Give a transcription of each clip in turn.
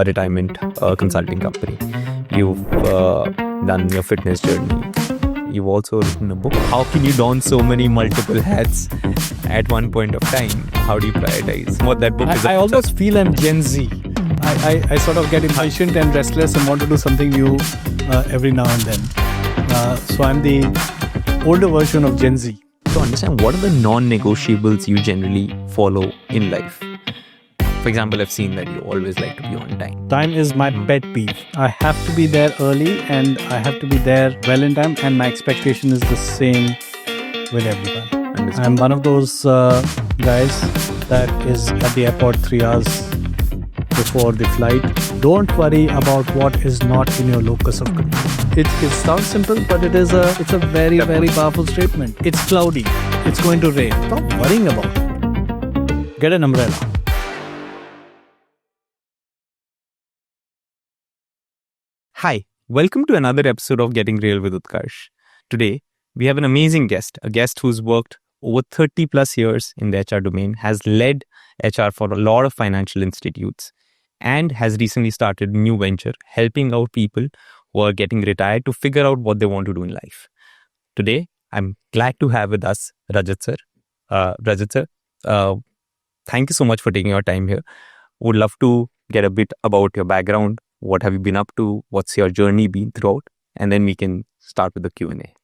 a retirement consulting company. You've done your fitness journey. You've also written a book. How can you don so many multiple hats at one point of time? How do you prioritize what that book is? I almost feel I'm Gen Z. I sort of get impatient and restless and want to do something new every now and then. So I'm the older version of Gen Z. To understand, what are the non-negotiables you generally follow in life? For example, I've seen that you always like to be on time. Time is my pet peeve. I have to be there early and I have to be there well in time, and my expectation is the same with everyone. Understood. I'm one of those guys that is at the airport 3 hours before the flight. Don't worry about what is not in your locus of control. It sounds simple, but it's a very, very powerful statement. It's cloudy. It's going to rain. Stop worrying about it. Get an umbrella. Hi, welcome to another episode of Getting Real with Utkarsh. Today, we have an amazing guest, a guest who's worked over 30 plus years in the HR domain, has led HR for a lot of financial institutes, and has recently started a new venture helping out people who are getting retired to figure out what they want to do in life. Today, I'm glad to have with us Rajat sir. Rajat sir, thank you so much for taking your time here. Would love to get a bit about your background. What have you been up to? What's your journey been throughout? And then we can start with the Q&A.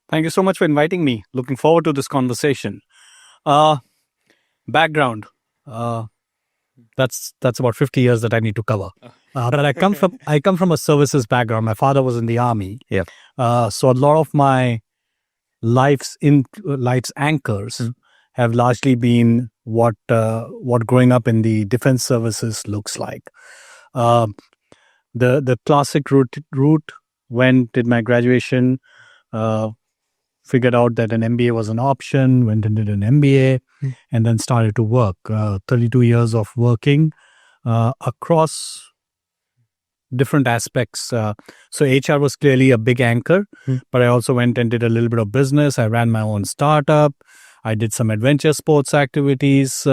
Thank you so much for inviting me. Looking forward to this conversation. Background. That's about 50 years that I need to cover. But I come from a services background. My father was in the army. Yeah. So a lot of my life's anchors have largely been what growing up in the defense services looks like. The classic route, did my graduation, figured out that an MBA was an option, went and did an MBA, and then started to work. 32 years of working across different aspects. So HR was clearly a big anchor, but I also went and did a little bit of business. I ran my own startup. I did some adventure sports activities.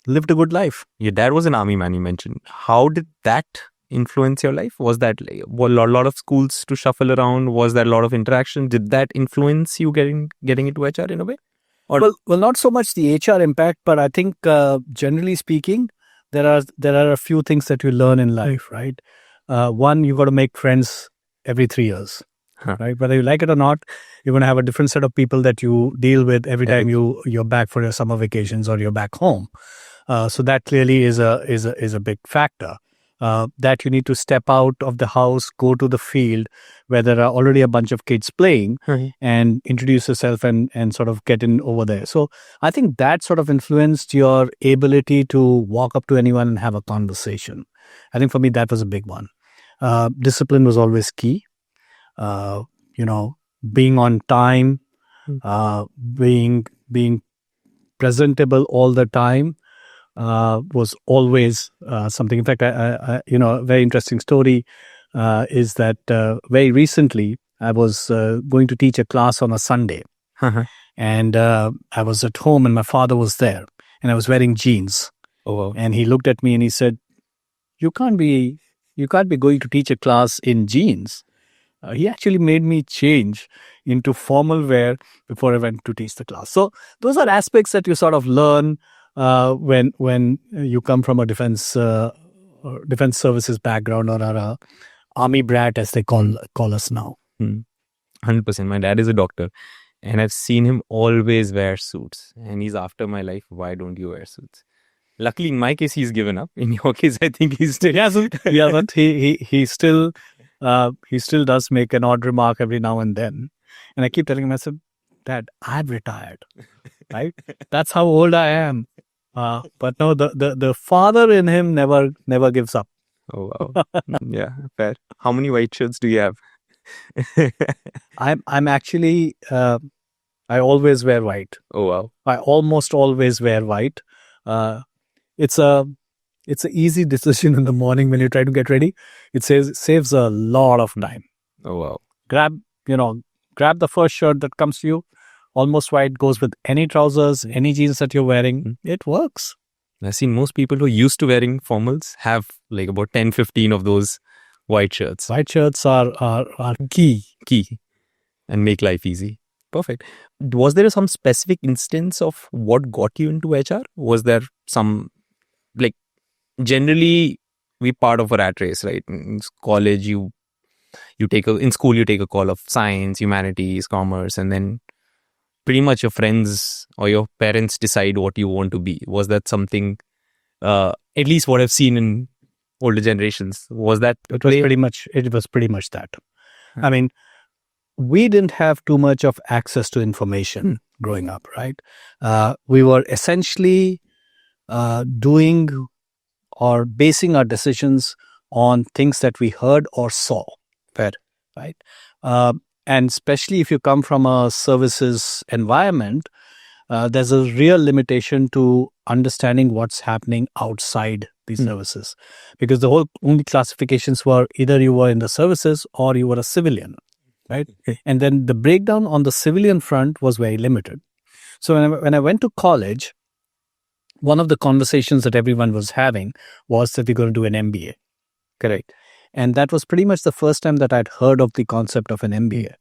Lived a good life. Your dad was an army man, you mentioned. How did that influence your life? Was that a lot of schools to shuffle around? Was there a lot of interaction? Did that influence you getting into HR in a way? Or Well, not so much the HR impact, but I think generally speaking, there are a few things that you learn in life, right? One, you got to make friends every 3 years, right? Whether you like it or not, you're going to have a different set of people that you deal with every time you're back for your summer vacations or you're back home. So that clearly is a big factor. That you need to step out of the house, go to the field where there are already a bunch of kids playing, and introduce yourself and sort of get in over there. So I think that sort of influenced your ability to walk up to anyone and have a conversation. I think for me, that was a big one. Discipline was always key. Being on time, being presentable all the time, was always something. In fact, a very interesting story is that very recently I was going to teach a class on a Sunday, and I was at home and my father was there, and I was wearing jeans. Oh, wow. And he looked at me and he said, "You can't be going to teach a class in jeans." He actually made me change into formal wear before I went to teach the class. So those are aspects that you sort of learn when you come from a defense services background, or are a army brat, as they call us now. 100%. My dad is a doctor, and I've seen him always wear suits, and he's after my life. Why don't you wear suits? Luckily, in my case, he's given up. In your case, I think he's still hasn't. Yeah, but he still does make an odd remark every now and then, and I keep telling him, I said, "Dad, I've retired, right? That's how old I am." But no, the father in him never gives up. Oh, wow. Yeah, fair. How many white shirts do you have? I'm actually I always wear white. Oh, wow. I almost always wear white. It's an easy decision in the morning when you try to get ready. It saves a lot of time. Oh, wow. Grab the first shirt that comes to you. Almost white, goes with any trousers, any jeans that you're wearing. It works. I've seen most people who are used to wearing formals have like about 10, 15 of those white shirts. White shirts are key. And make life easy. Perfect. Was there some specific instance of what got you into HR? Was there some, like, generally we part of a rat race, right? In college, in school you take a call of science, humanities, commerce, and then pretty much your friends or your parents decide what you want to be. Was that something, at least what I've seen in older generations, was that? It was pretty much that. I mean, we didn't have too much of access to information growing up, right? We were essentially doing or basing our decisions on things that we heard or saw. Fair. Right? And especially if you come from a services environment, there's a real limitation to understanding what's happening outside these services. Because the whole only classifications were either you were in the services or you were a civilian, right? And then the breakdown on the civilian front was very limited. So when I went to college, one of the conversations that everyone was having was that we're going to do an MBA. Correct. And that was pretty much the first time that I'd heard of the concept of an MBA.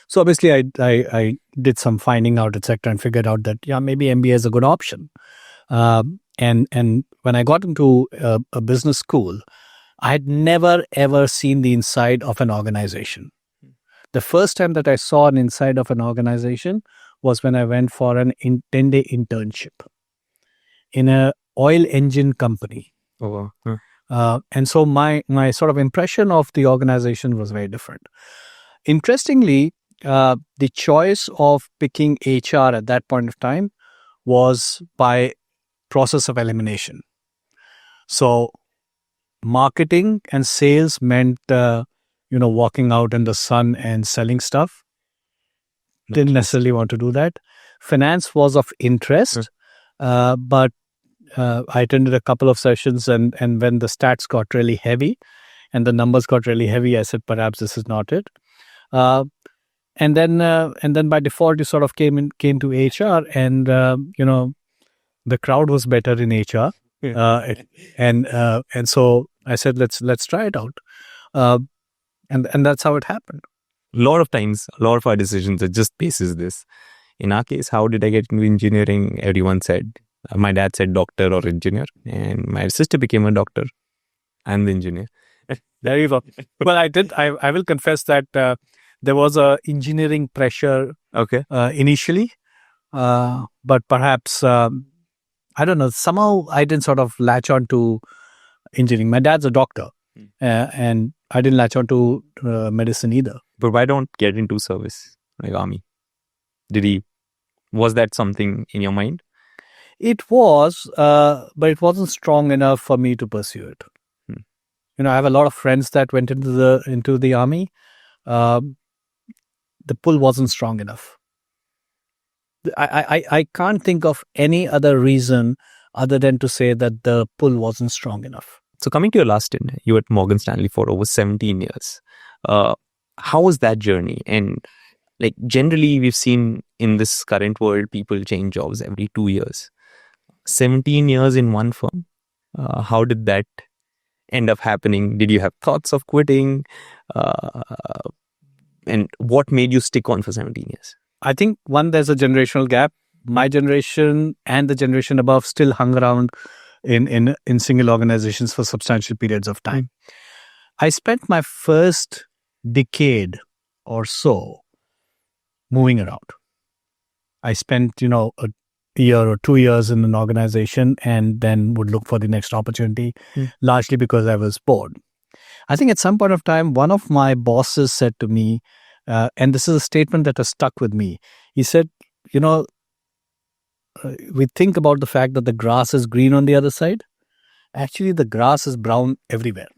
So obviously I did some finding out, etc., and figured out that, maybe MBA is a good option. And when I got into a business school, I had never, ever seen the inside of an organization. The first time that I saw an inside of an organization was when I went for an 10-day internship in a oil engine company. Oh, wow. And so my sort of impression of the organization was very different. Interestingly, the choice of picking HR at that point of time was by process of elimination. So marketing and sales meant, walking out in the sun and selling stuff. Didn't necessarily want to do that. Finance was of interest, but I attended a couple of sessions, and when the stats got really heavy and the numbers got really heavy, I said, perhaps this is not it. And then by default, you sort of came to HR, and the crowd was better in HR, and so I said, let's try it out, and that's how it happened. A lot of times, a lot of our decisions are just basis this. In our case, how did I get into engineering? Everyone said, my dad said doctor or engineer, and my sister became a doctor and the engineer. There you go. Well, I will confess that there was a engineering pressure initially, but perhaps, I don't know, somehow I didn't sort of latch on to engineering. My dad's a doctor, and I didn't latch on to medicine either. But why don't get into service, like army? Was that something in your mind? It was, but it wasn't strong enough for me to pursue it. I have a lot of friends that went into the army. The pull wasn't strong enough. I can't think of any other reason other than to say that the pull wasn't strong enough. So coming to your last stint, you were at Morgan Stanley for over 17 years. How was that journey? And like generally we've seen in this current world, people change jobs every 2 years. 17 years in one firm. How did that end up happening? Did you have thoughts of quitting? And what made you stick on for 17 years? I think, one, there's a generational gap. My generation and the generation above still hung around in single organizations for substantial periods of time. I spent my first decade or so moving around. I spent, a year or 2 years in an organization and then would look for the next opportunity, largely because I was bored. I think at some point of time, one of my bosses said to me, and this is a statement that has stuck with me. He said, we think about the fact that the grass is green on the other side. Actually, the grass is brown everywhere.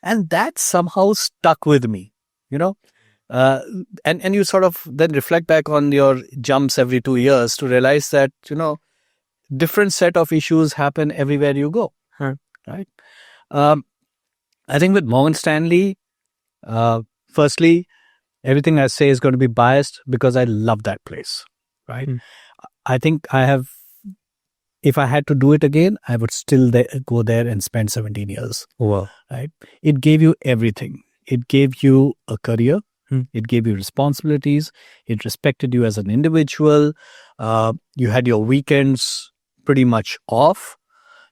And that somehow stuck with me, and you sort of then reflect back on your jumps every 2 years to realize that, different set of issues happen everywhere you go. Right. I think with Morgan Stanley, firstly, everything I say is going to be biased because I love that place. Right. I think I have if I had to do it again, I would still go there and spend 17 years. Wow. Right? It gave you everything. It gave you a career. It gave you responsibilities. It respected you as an individual. You had your weekends pretty much off.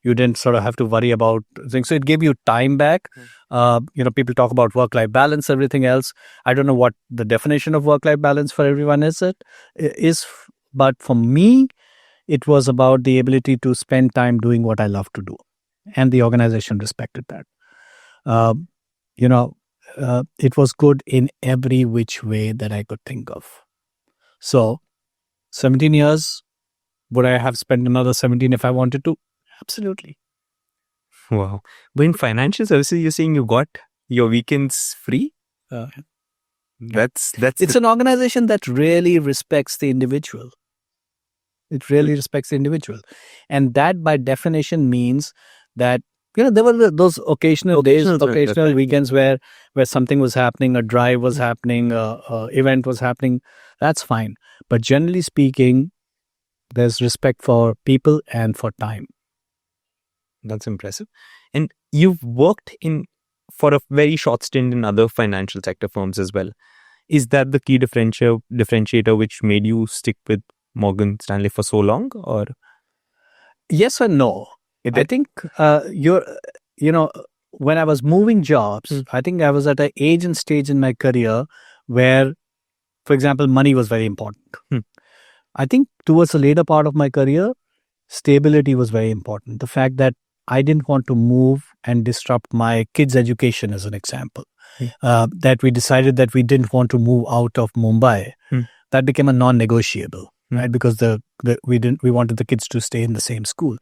You didn't sort of have to worry about things. So it gave you time back. People talk about work-life balance, everything else. I don't know what the definition of work-life balance for everyone is, but for me, it was about the ability to spend time doing what I love to do. And the organization respected that. It was good in every which way that I could think of. So 17 years, would I have spent another 17 if I wanted to? Absolutely. Wow. But in financial services, you're saying you got your weekends free? It's an organization that really respects the individual. It really respects the individual. And that by definition means that, there were those occasional weekends where something was happening, a drive was happening, a event was happening. That's fine. But generally speaking, there's respect for people and for time. That's impressive. And you've worked for a very short stint in other financial sector firms as well. Is that the key differentiator which made you stick with Morgan Stanley for so long, or? Yes and no. I think when I was moving jobs, I think I was at an age and stage in my career where, for example, money was very important. I think towards the later part of my career, stability was very important. The fact that I didn't want to move and disrupt my kids' education, as an example, that we decided that we didn't want to move out of Mumbai, that became a non-negotiable. Right, because we wanted the kids to stay in the same school.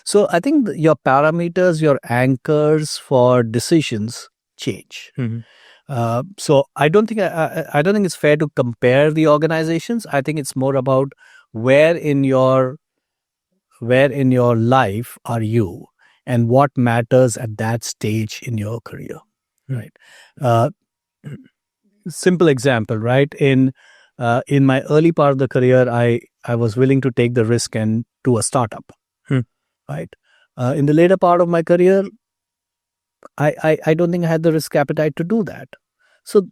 So I think your parameters, your anchors for decisions change. So I don't think it's fair to compare the organizations. I think it's more about where in your life are you, and what matters at that stage in your career. Right. Simple example. Right. In my early part of the career, I was willing to take the risk and do a startup. Right. In the later part of my career, I don't think I had the risk appetite to do that. So,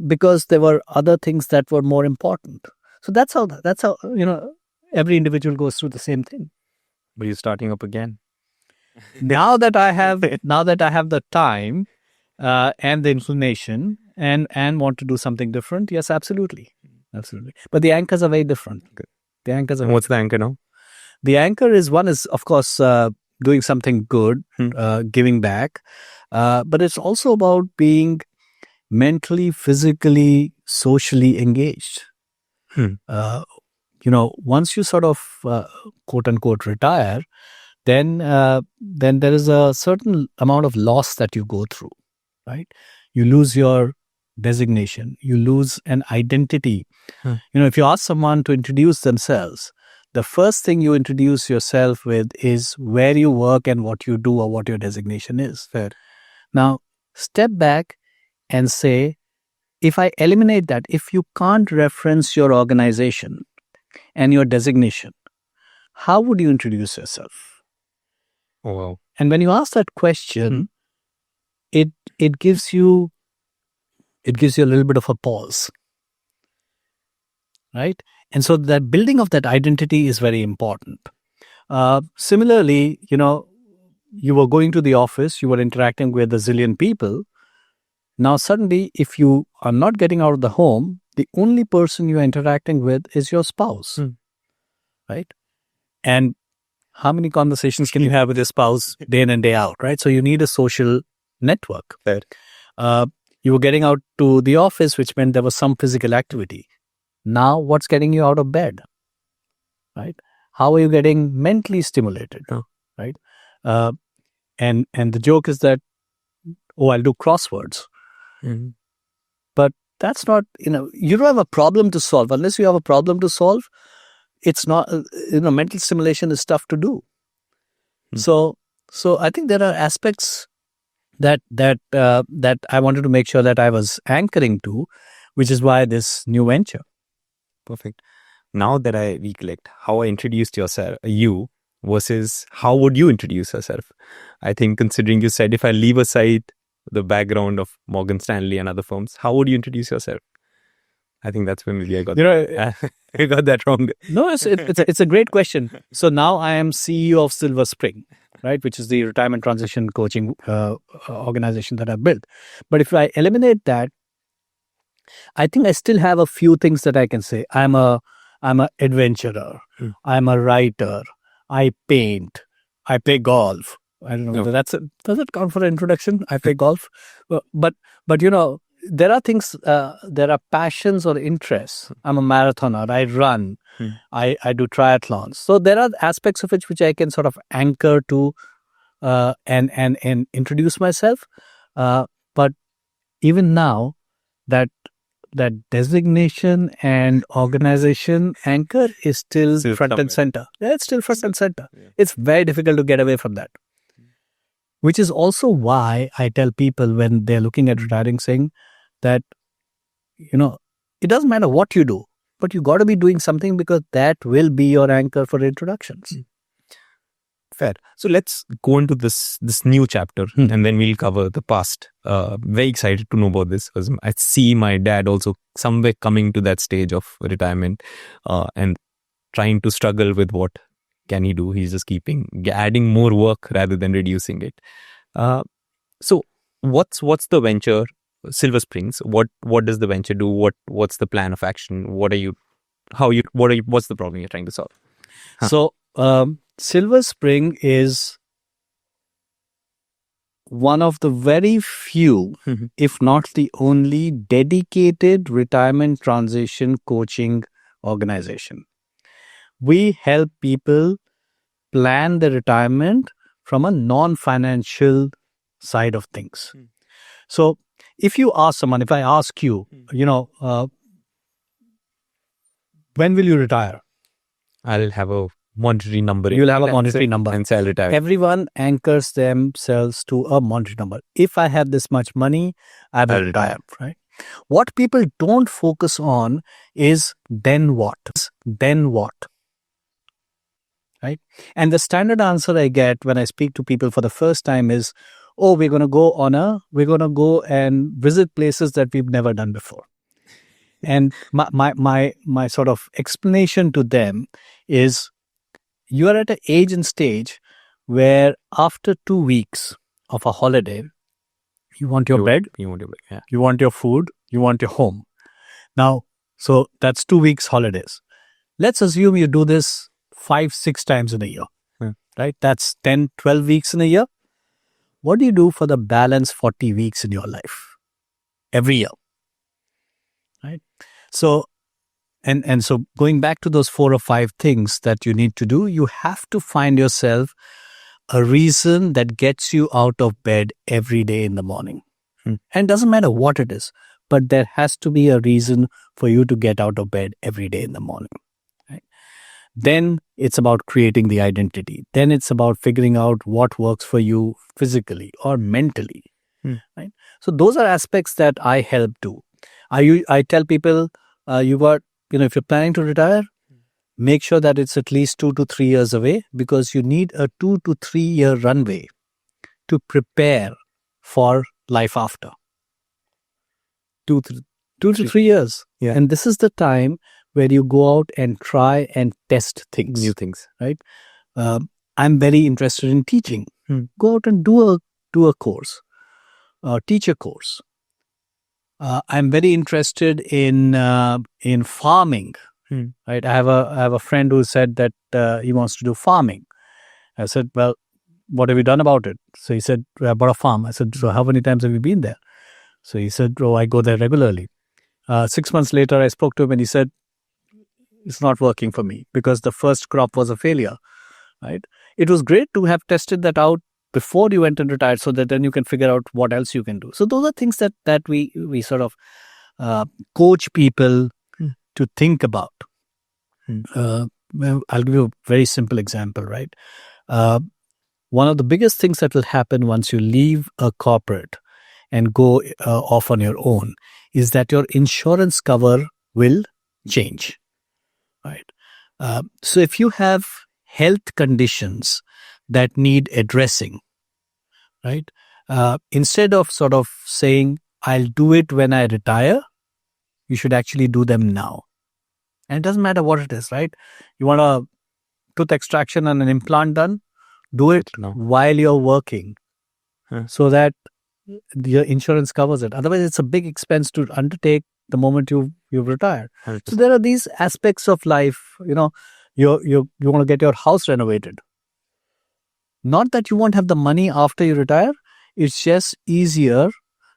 because there were other things that were more important. So that's how every individual goes through the same thing. But you're starting up again. Now that I have the time and the inclination and want to do something different, yes, absolutely. Absolutely. But the anchors are very different. What's the anchor now? The anchor is, of course, doing something good, giving back. But it's also about being mentally, physically, socially engaged. Once you sort of, quote unquote, retire, then there is a certain amount of loss that you go through, right? You lose your designation, you lose an identity. If you ask someone to introduce themselves, the first thing you introduce yourself with is where you work and what you do or what your designation is. Fair. Now, step back and say, if I eliminate that, if you can't reference your organization and your designation, how would you introduce yourself? Oh, wow. And when you ask that question, it gives you a little bit of a pause, right? And so that building of that identity is very important. Similarly, you were going to the office, you were interacting with a zillion people. Now, suddenly, if you are not getting out of the home, the only person you are interacting with is your spouse, right? And how many conversations can you have with your spouse day in and day out, right? So you need a social network. Fair. You were getting out to the office, which meant there was some physical activity. Now, what's getting you out of bed, right? How are you getting mentally stimulated, right? And the joke is that, I'll do crosswords. But that's not, you don't have a problem to solve. Unless you have a problem to solve, it's not, mental stimulation is tough to do. So I think there are aspects that I wanted to make sure that I was anchoring to, which is why this new venture. Perfect. Now that I recollect how I introduced you versus how would you introduce yourself? I think considering you said if I leave aside the background of Morgan Stanley and other firms, how would you introduce yourself? I think that's where maybe I got I got that wrong. No, it's a great question. So now I am CEO of Silver Spring, right, which is the retirement transition coaching organization that I built. But if I eliminate that, I think I still have a few things that I can say. I'm a adventurer. I'm a writer. I paint. I play golf. I don't know whether does it count for an introduction? I play golf, but there are things. There are passions or interests. I'm a marathoner. I run. I do triathlons. So there are aspects of it which I can sort of anchor to and introduce myself. But even now, that designation and organization anchor is still front and center. Yeah, it's still front and center. Yeah. It's very difficult to get away from that. Which is also why I tell people when they're looking at retiring saying that, it doesn't matter what you do, but you got to be doing something because that will be your anchor for introductions. Fair. So let's go into this new chapter and then we'll cover the past. Very excited to know about this because I see my dad also somewhere coming to that stage of retirement and trying to struggle with what can he do. He's just adding more work rather than reducing it. So what's the venture, Silver Springs? What does the venture do? What's the plan of action? What's the problem you're trying to solve? So Silver Spring is one of the very few, if not the only, dedicated retirement transition coaching organization. We help people plan their retirement from a non-financial side of things. So if you ask someone, if I ask you, when will you retire? I'll have a monetary number. You'll have a monetary number. And say I'll retire. Everyone anchors themselves to a monetary number. If I have this much money, I will retire, right? What people don't focus on is then what? Then what? Right? And the standard answer I get when I speak to people for the first time is, we're going to go and visit places that we've never done before. And my sort of explanation to them is, you are at an age and stage where after 2 weeks of a holiday, you want your bed, you want your food, you want your home. Now, so that's 2 weeks holidays. Let's assume you do this 5-6 times in a year, right? That's 10-12 weeks in a year. What do you do for the balance 40 weeks in your life? Every year, right? So, and so going back to those 4 or 5 things that you need to do, you have to find yourself a reason that gets you out of bed every day in the morning. And it doesn't matter what it is, but there has to be a reason for you to get out of bed every day in the morning. Right? Then it's about creating the identity. Then it's about figuring out what works for you physically or mentally. Right? So those are aspects that I help do. I tell people, if you're planning to retire, make sure that it's at least 2 to 3 years away, because you need a 2 to 3 year runway to prepare for life after. 2 to 3 years. Yeah. And this is the time where you go out and try and test things. New things. Right? I'm very interested in teaching. Go out and do a course, teach a course. I'm very interested in farming. Right? I have a friend who said that he wants to do farming. I said, well, what have you done about it? So he said, I bought a farm. I said, so how many times have you been there? So he said, I go there regularly. 6 months later, I spoke to him and he said, it's not working for me because the first crop was a failure. Right? It was great to have tested that out before you went and retired, so that then you can figure out what else you can do. So those are things that we sort of coach people to think about. I'll give you a very simple example, right? One of the biggest things that will happen once you leave a corporate and go off on your own is that your insurance cover will change, right? So if you have health conditions that need addressing, right? Instead of sort of saying, I'll do it when I retire, you should actually do them now. And it doesn't matter what it is, right? You want a tooth extraction and an implant done, do it while you're working so that your insurance covers it. Otherwise, it's a big expense to undertake the moment you retire. 100%. So there are these aspects of life, you want to get your house renovated. Not that you won't have the money after you retire. It's just easier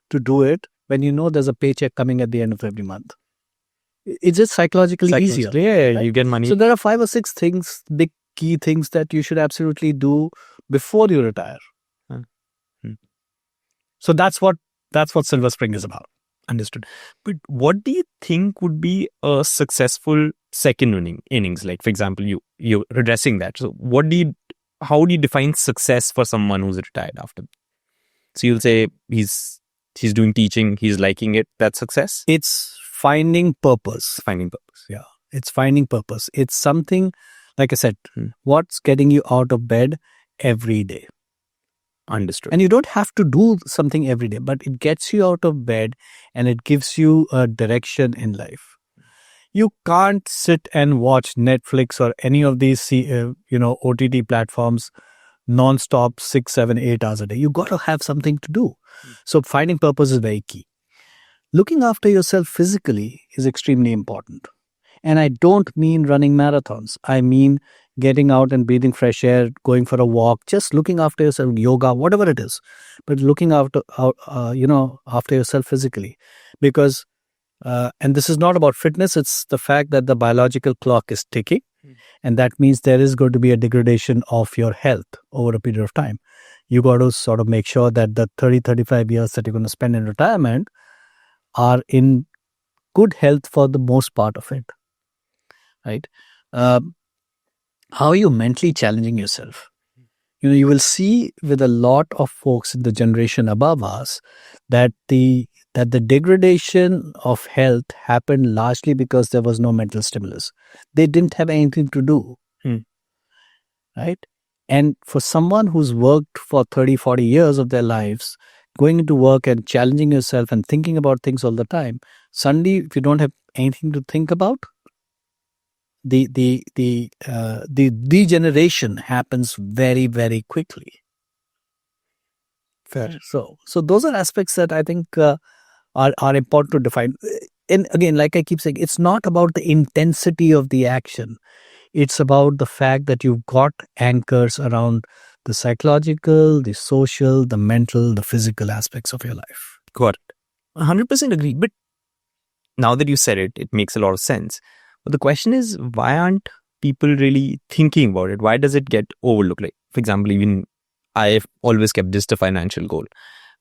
to do it when you know there's a paycheck coming at the end of every month. It's just psychologically easier. Yeah, right? You get money. So there are 5 or 6 things, big key things that you should absolutely do before you retire. So that's what Silver Spring is about. Understood. But what do you think would be a successful second innings? Like, for example, you're addressing that. So how do you define success for someone who's retired after? So you'll say he's doing teaching, he's liking it. That's success? It's finding purpose. Yeah. It's finding purpose. It's something, like I said, what's getting you out of bed every day. Understood. And you don't have to do something every day, but it gets you out of bed and it gives you a direction in life. You can't sit and watch Netflix or any of these, OTT platforms non-stop 6, 7, 8 hours a day. You got to have something to do. So finding purpose is very key. Looking after yourself physically is extremely important. And I don't mean running marathons. I mean getting out and breathing fresh air, going for a walk, just looking after yourself, yoga, whatever it is. But looking after yourself physically. Because, and this is not about fitness, it's the fact that the biological clock is ticking. And that means there is going to be a degradation of your health over a period of time. You got to sort of make sure that the 30, 35 years that you're going to spend in retirement are in good health for the most part of it. Right? How are you mentally challenging yourself? You will see with a lot of folks in the generation above us that the degradation of health happened largely because there was no mental stimulus. They didn't have anything to do. Right? And for someone who's worked for 30, 40 years of their lives, going into work and challenging yourself and thinking about things all the time, suddenly if you don't have anything to think about, the degeneration happens very, very quickly. Fair. So those are aspects that I think are important to define. And again, like I keep saying, it's not about the intensity of the action. It's about the fact that you've got anchors around the psychological, the social, the mental, the physical aspects of your life. Got it. 100% agree. But now that you said it, it makes a lot of sense. But the question is, why aren't people really thinking about it? Why does it get overlooked? Like, for example, even I've always kept just a financial goal.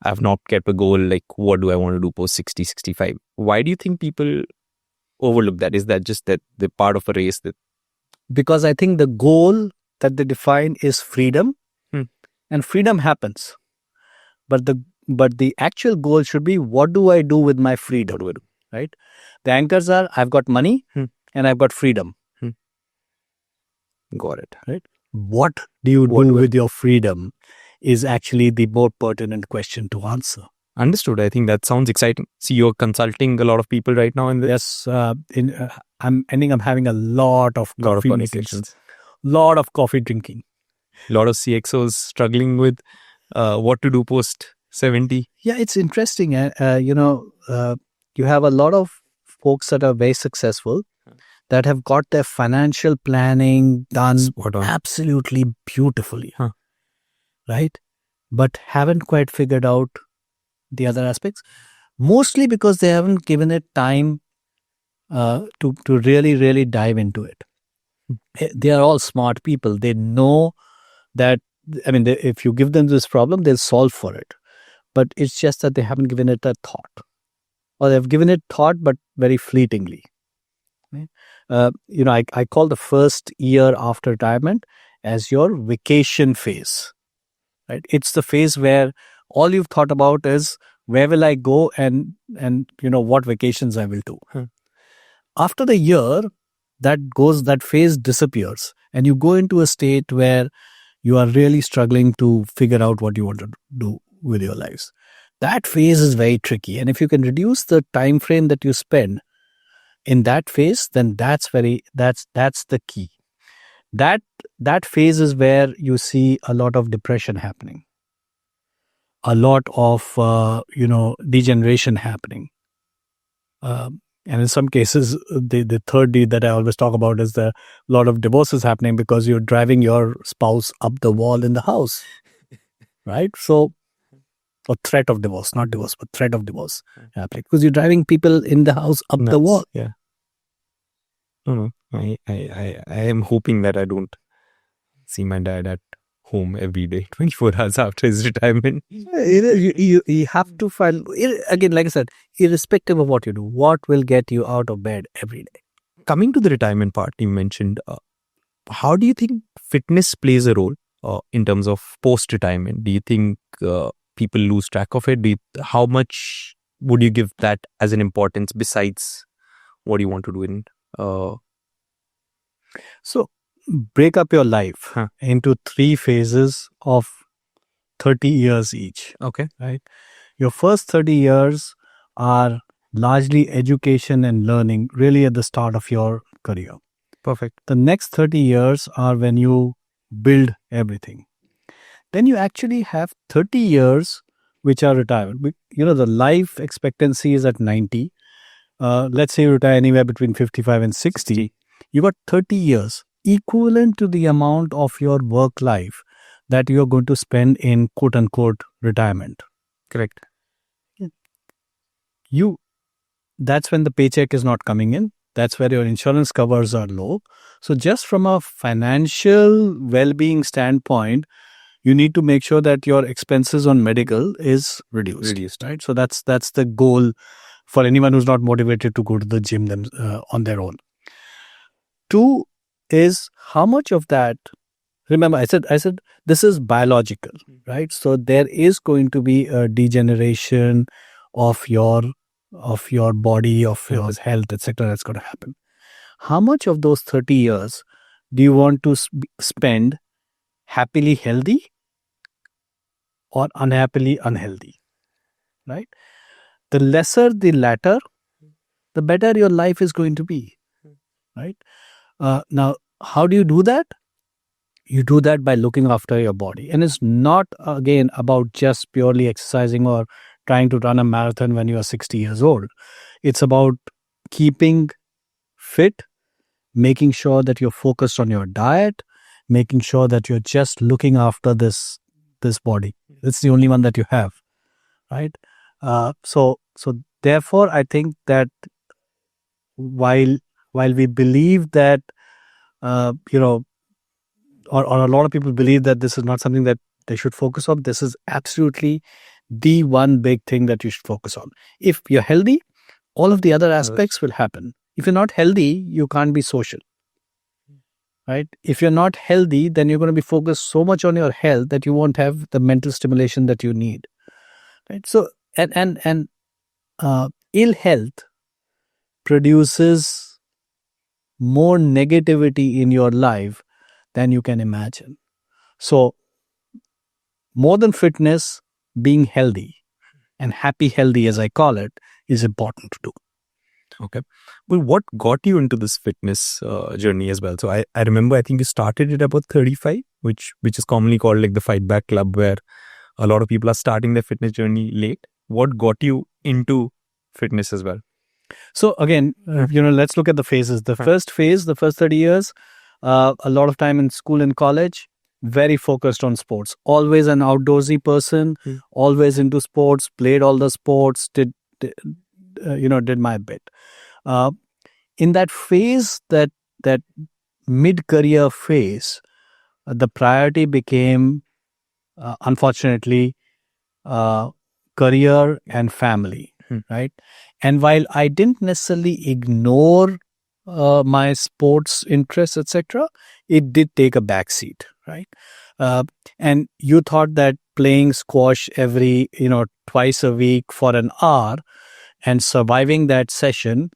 I've not kept a goal like, what do I want to do post 60, 65? Why do you think people overlook that? Is that just that they're part of a race? Because I think the goal that they define is freedom. And freedom happens. But the actual goal should be, what do I do with my freedom? Right? The anchors are, I've got money and I've got freedom. Got it. Right? What do you do with your freedom is actually the more pertinent question to answer. Understood. I think that sounds exciting. See, you're consulting a lot of people right now in this. Yes. I'm ending up having a lot of coffee meetings. Lot of coffee drinking. A lot of CXOs struggling with what to do post 70. Yeah, it's interesting. You have a lot of folks that are very successful that have got their financial planning done absolutely beautifully. Right? But haven't quite figured out the other aspects. Mostly because they haven't given it time to really, really dive into it. They are all smart people. They know that, if you give them this problem, they'll solve for it. But it's just that they haven't given it a thought. Or they've given it thought, but very fleetingly. I call the first year after retirement as your vacation phase. Right? It's the phase where all you've thought about is, where will I go and what vacations I will do. After the year, that phase disappears and you go into a state where you are really struggling to figure out what you want to do with your lives. That phase is very tricky. And if you can reduce the time frame that you spend in that phase, then that's the key. That phase is where you see a lot of depression happening, a lot of degeneration happening, and in some cases, the third D that I always talk about is the lot of divorces happening because you're driving your spouse up the wall in the house, right? So, or threat of divorce, not divorce, but threat of divorce happening because you're driving people in the house up the wall. Yeah. No. I am hoping that I don't see my dad at home every day, 24 hours after his retirement. You have to find, again, like I said, irrespective of what you do, what will get you out of bed every day. Coming to the retirement part, you mentioned, how do you think fitness plays a role in terms of post-retirement? Do you think people lose track of it? How much would you give that as an importance besides what you want to do in So break up your life into 3 phases of 30 years each. Okay. Right. Your first 30 years are largely education and learning, really at the start of your career. Perfect. The next 30 years are when you build everything. Then you actually have 30 years which are retirement. The life expectancy is at 90. Let's say you retire anywhere between 55 and 60. You got 30 years, equivalent to the amount of your work life that you're going to spend in quote unquote retirement. Correct. That's when the paycheck is not coming in. That's where your insurance covers are low. So just from a financial well-being standpoint, you need to make sure that your expenses on medical is reduced. Right? So that's the goal for anyone who's not motivated to go to the gym on their own. 2 is how much of that. Remember, I said this is biological, right? So there is going to be a degeneration of your body, of your health, etc. That's going to happen. How much of those 30 years do you want to spend happily healthy or unhappily unhealthy? Right? The lesser the latter, the better your life is going to be. Right? Now, how do you do that? You do that by looking after your body. And it's not, again, about just purely exercising or trying to run a marathon when you are 60 years old. It's about keeping fit, making sure that you're focused on your diet, making sure that you're just looking after this body. It's the only one that you have, right? So therefore, I think that while we believe that, or a lot of people believe that this is not something that they should focus on, this is absolutely the one big thing that you should focus on. If you're healthy, all of the other aspects will happen. If you're not healthy, you can't be social. Right? If you're not healthy, then you're going to be focused so much on your health that you won't have the mental stimulation that you need. Right? So, and ill health produces more negativity in your life than you can imagine. So, more than fitness, being healthy and happy healthy, as I call it, is important to do. Okay. Well, what got you into this fitness journey as well? So I remember, I think you started it about 35, which is commonly called like the Fight Back Club, where a lot of people are starting their fitness journey late. What got you into fitness as well? So again, let's look at the phases. The first phase, the first 30 years, a lot of time in school and college, very focused on sports. Always an outdoorsy person, always into sports, played all the sports, did my bit. In that phase, that mid-career phase, the priority became, unfortunately, career and family, right? And while I didn't necessarily ignore my sports interests, etc., it did take a backseat, right? And you thought that playing squash twice a week for an hour and surviving that session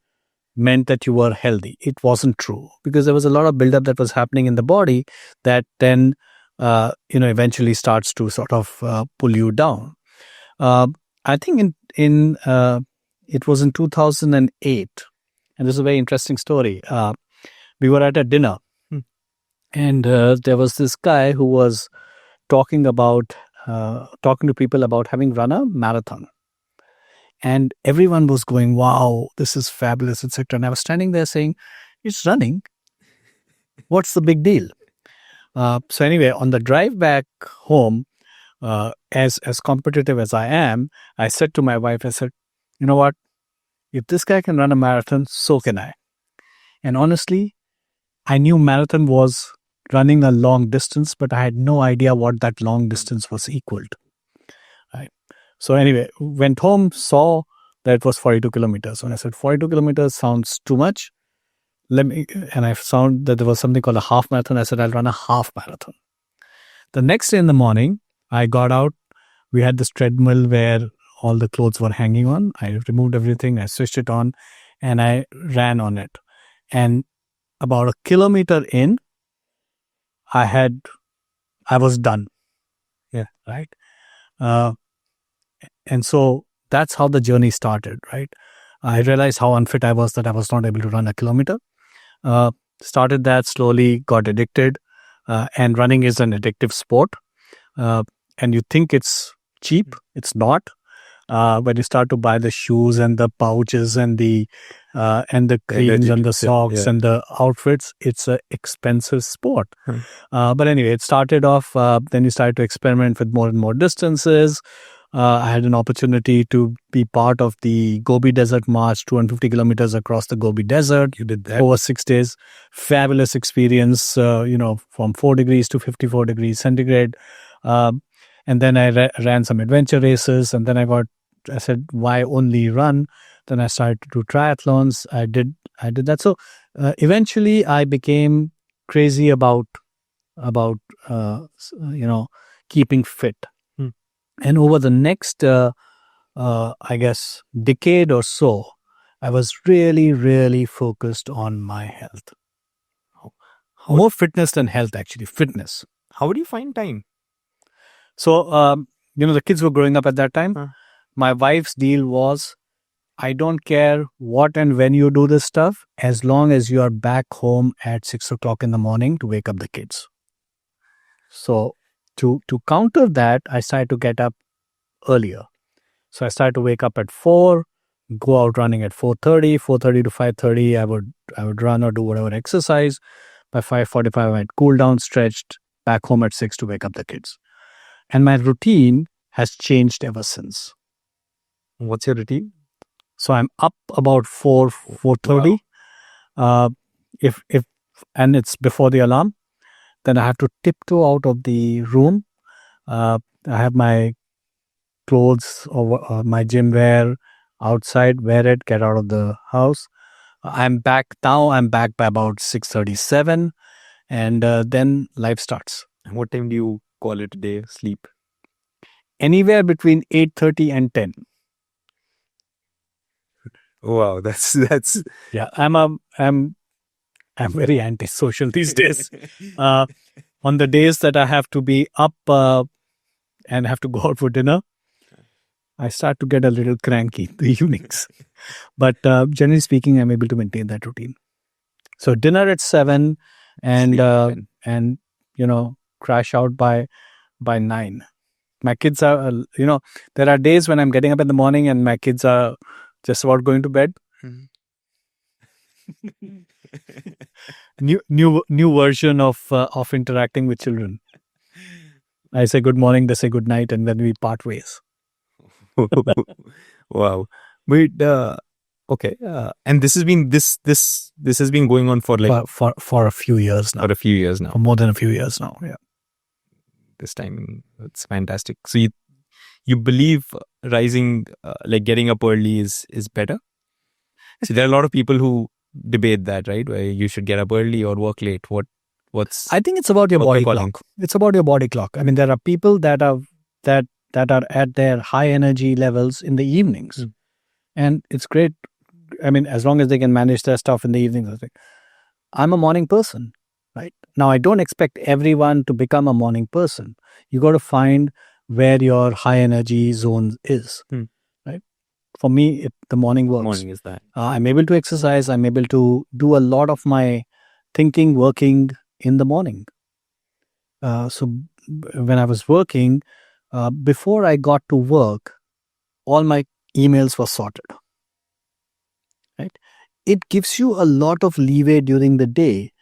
meant that you were healthy. It wasn't true, because there was a lot of buildup that was happening in the body that then, eventually starts to sort of pull you down. I think it was in 2008, and this is a very interesting story. We were at a dinner, and there was this guy who was talking to people about having run a marathon. And everyone was going, wow, this is fabulous, etc. And I was standing there saying, it's running. What's the big deal? So anyway, on the drive back home, as competitive as I am, I said to my wife, I said, you know what? If this guy can run a marathon, so can I. And honestly, I knew marathon was running a long distance, but I had no idea what that long distance was equal to. Right. So anyway, went home, saw that it was 42 kilometers. When I said 42 kilometers sounds too much, and I found that there was something called a half marathon. I said, I'll run a half marathon. The next day in the morning, I got out. We had this treadmill where all the clothes were hanging on. I removed everything. I switched it on and I ran on it. And about a kilometer in, I was done. Yeah. Right. And so that's how the journey started, right? I realized how unfit I was, that I was not able to run a kilometer. Started that slowly, got addicted. And running is an addictive sport. And you think it's cheap. It's not. When you start to buy the shoes and the pouches and the creams and the socks and the outfits, it's an expensive sport. But anyway, it started off, then you started to experiment with more and more distances. I had an opportunity to be part of the Gobi Desert March, 250 kilometers across the Gobi Desert. You did that over 6 days. Fabulous experience, from 4 degrees to 54 degrees centigrade. And then I ran some adventure races, and then I said, why only run? Then I started to do triathlons. I did that. So eventually I became crazy about keeping fit. And over the next, I guess, decade or so, I was really, really focused on my health. More fitness than health, actually. Fitness. How do you find time? So, the kids were growing up at that time. My wife's deal was, I don't care what and when you do this stuff, as long as you are back home at 6 o'clock in the morning to wake up the kids. So to counter that, I started to get up earlier. So I started to wake up at 4, go out running at 4:30 to 5:30. I would run or do whatever exercise. By 5:45, I'd cool down, stretched, back home at 6 to wake up the kids. And my routine has changed ever since. What's your routine? So I'm up about 4:30. Wow. If it's before the alarm, then I have to tiptoe out of the room. I have my clothes or my gym wear outside, wear it, get out of the house. I'm back now. I'm back by about 6:37, and then life starts. What time do you call it a day? Sleep? Anywhere between 8:30 and 10. Wow, that's yeah. I'm very antisocial these days. On the days that I have to be up and have to go out for dinner, I start to get a little cranky in the evenings. But generally speaking, I'm able to maintain that routine. So dinner at 7 and crash out by 9. My kids are, there are days when I'm getting up in the morning and my kids are just about going to bed. New version of interacting with children. I say good morning, they say good night, and then we part ways. Wow. Wait, okay. And this has been this has been going on for like for a few years now. For a few years now. For more than a few years now. Yeah. This time it's fantastic. So you believe rising, like getting up early is better? So there are a lot of people who debate that, right? Where you should get up early or work late. What's? I think it's about your body clock. It's about your body clock. I mean, there are people that are at their high energy levels in the evenings, and it's great. as long as they can manage their stuff in the evenings. I'm a morning person, right? Now, I don't expect everyone to become a morning person. You got to find where your high energy zone is, right? For me, the morning works. Morning is that. I'm able to exercise. I'm able to do a lot of my thinking, working in the morning. So when I was working, before I got to work, all my emails were sorted, right? It gives you a lot of leeway during the day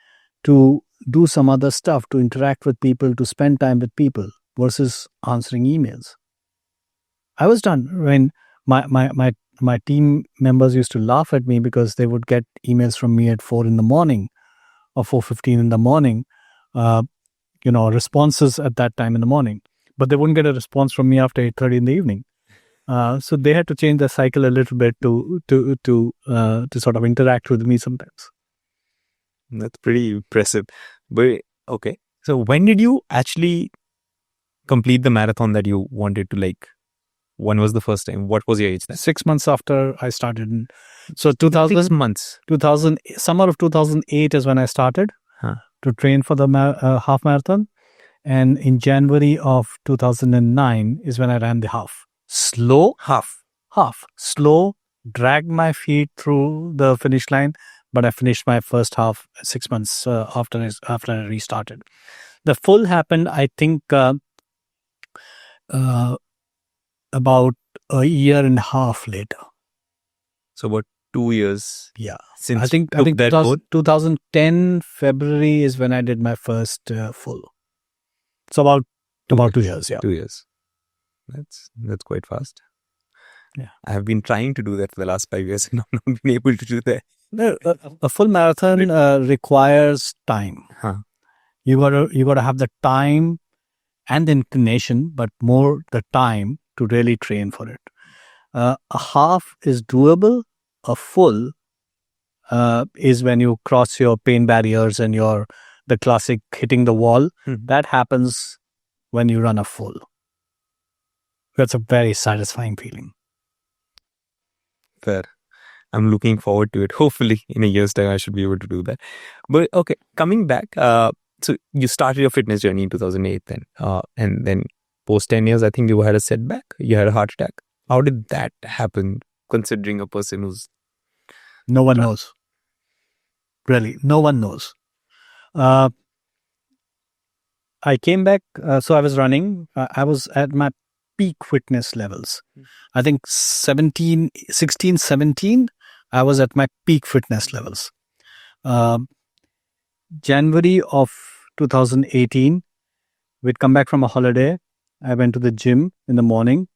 to do some other stuff, to interact with people, to spend time with people versus answering emails. I was done when my team members used to laugh at me because they would get emails from me at 4 in the morning or 4:15 in the morning, responses at that time in the morning, but they wouldn't get a response from me after 8:30 in the evening. So they had to change their cycle a little bit to sort of interact with me sometimes. That's pretty impressive. But okay, so when did you actually complete the marathon that you wanted to When was the first time? What was your age then? 6 months after I started. So 2000 6 months. Summer of 2008 is when I started to train for the half marathon, and in January of 2009 is when I ran the half. Slow half. Slow, dragged my feet through the finish line, but I finished my first half 6 months after I restarted. The full happened, I think, about a year and a half later. So about 2 years. Yeah. Since I think 2010 February is when I did my first full. So about 2 years. Yeah. 2 years. That's quite fast. Yeah. I have been trying to do that for the last 5 years and I've not been able to do that. No, a full marathon requires time. You gotta have the time and the inclination, but more the time to really train for it. A half is doable. A full is when you cross your pain barriers and the classic hitting the wall. That happens when you run a full. That's a very satisfying feeling. Fair. I'm looking forward to it. Hopefully in a year's time I should be able to do that. But okay, coming back, so you started your fitness journey in 2008 then, and then post 10 years, I think you had a setback. You had a heart attack. How did that happen, considering a person who's... No one knows. Really, no one knows. I came back, so I was running. I was at my peak fitness levels. I think 16, 17, I was at my peak fitness levels. January of 2018, we'd come back from a holiday. I went to the gym in the morning,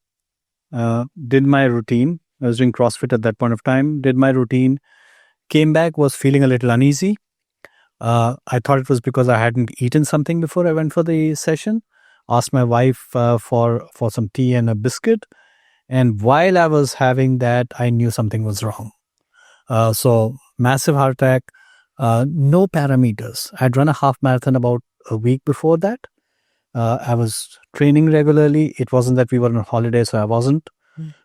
did my routine. I was doing CrossFit at that point of time, did my routine, came back, was feeling a little uneasy. I thought it was because I hadn't eaten something before I went for the session. Asked my wife for some tea and a biscuit. And while I was having that, I knew something was wrong. So massive heart attack, no parameters. I'd run a half marathon about a week before that. I was training regularly. It wasn't that we were on holiday, so I wasn't.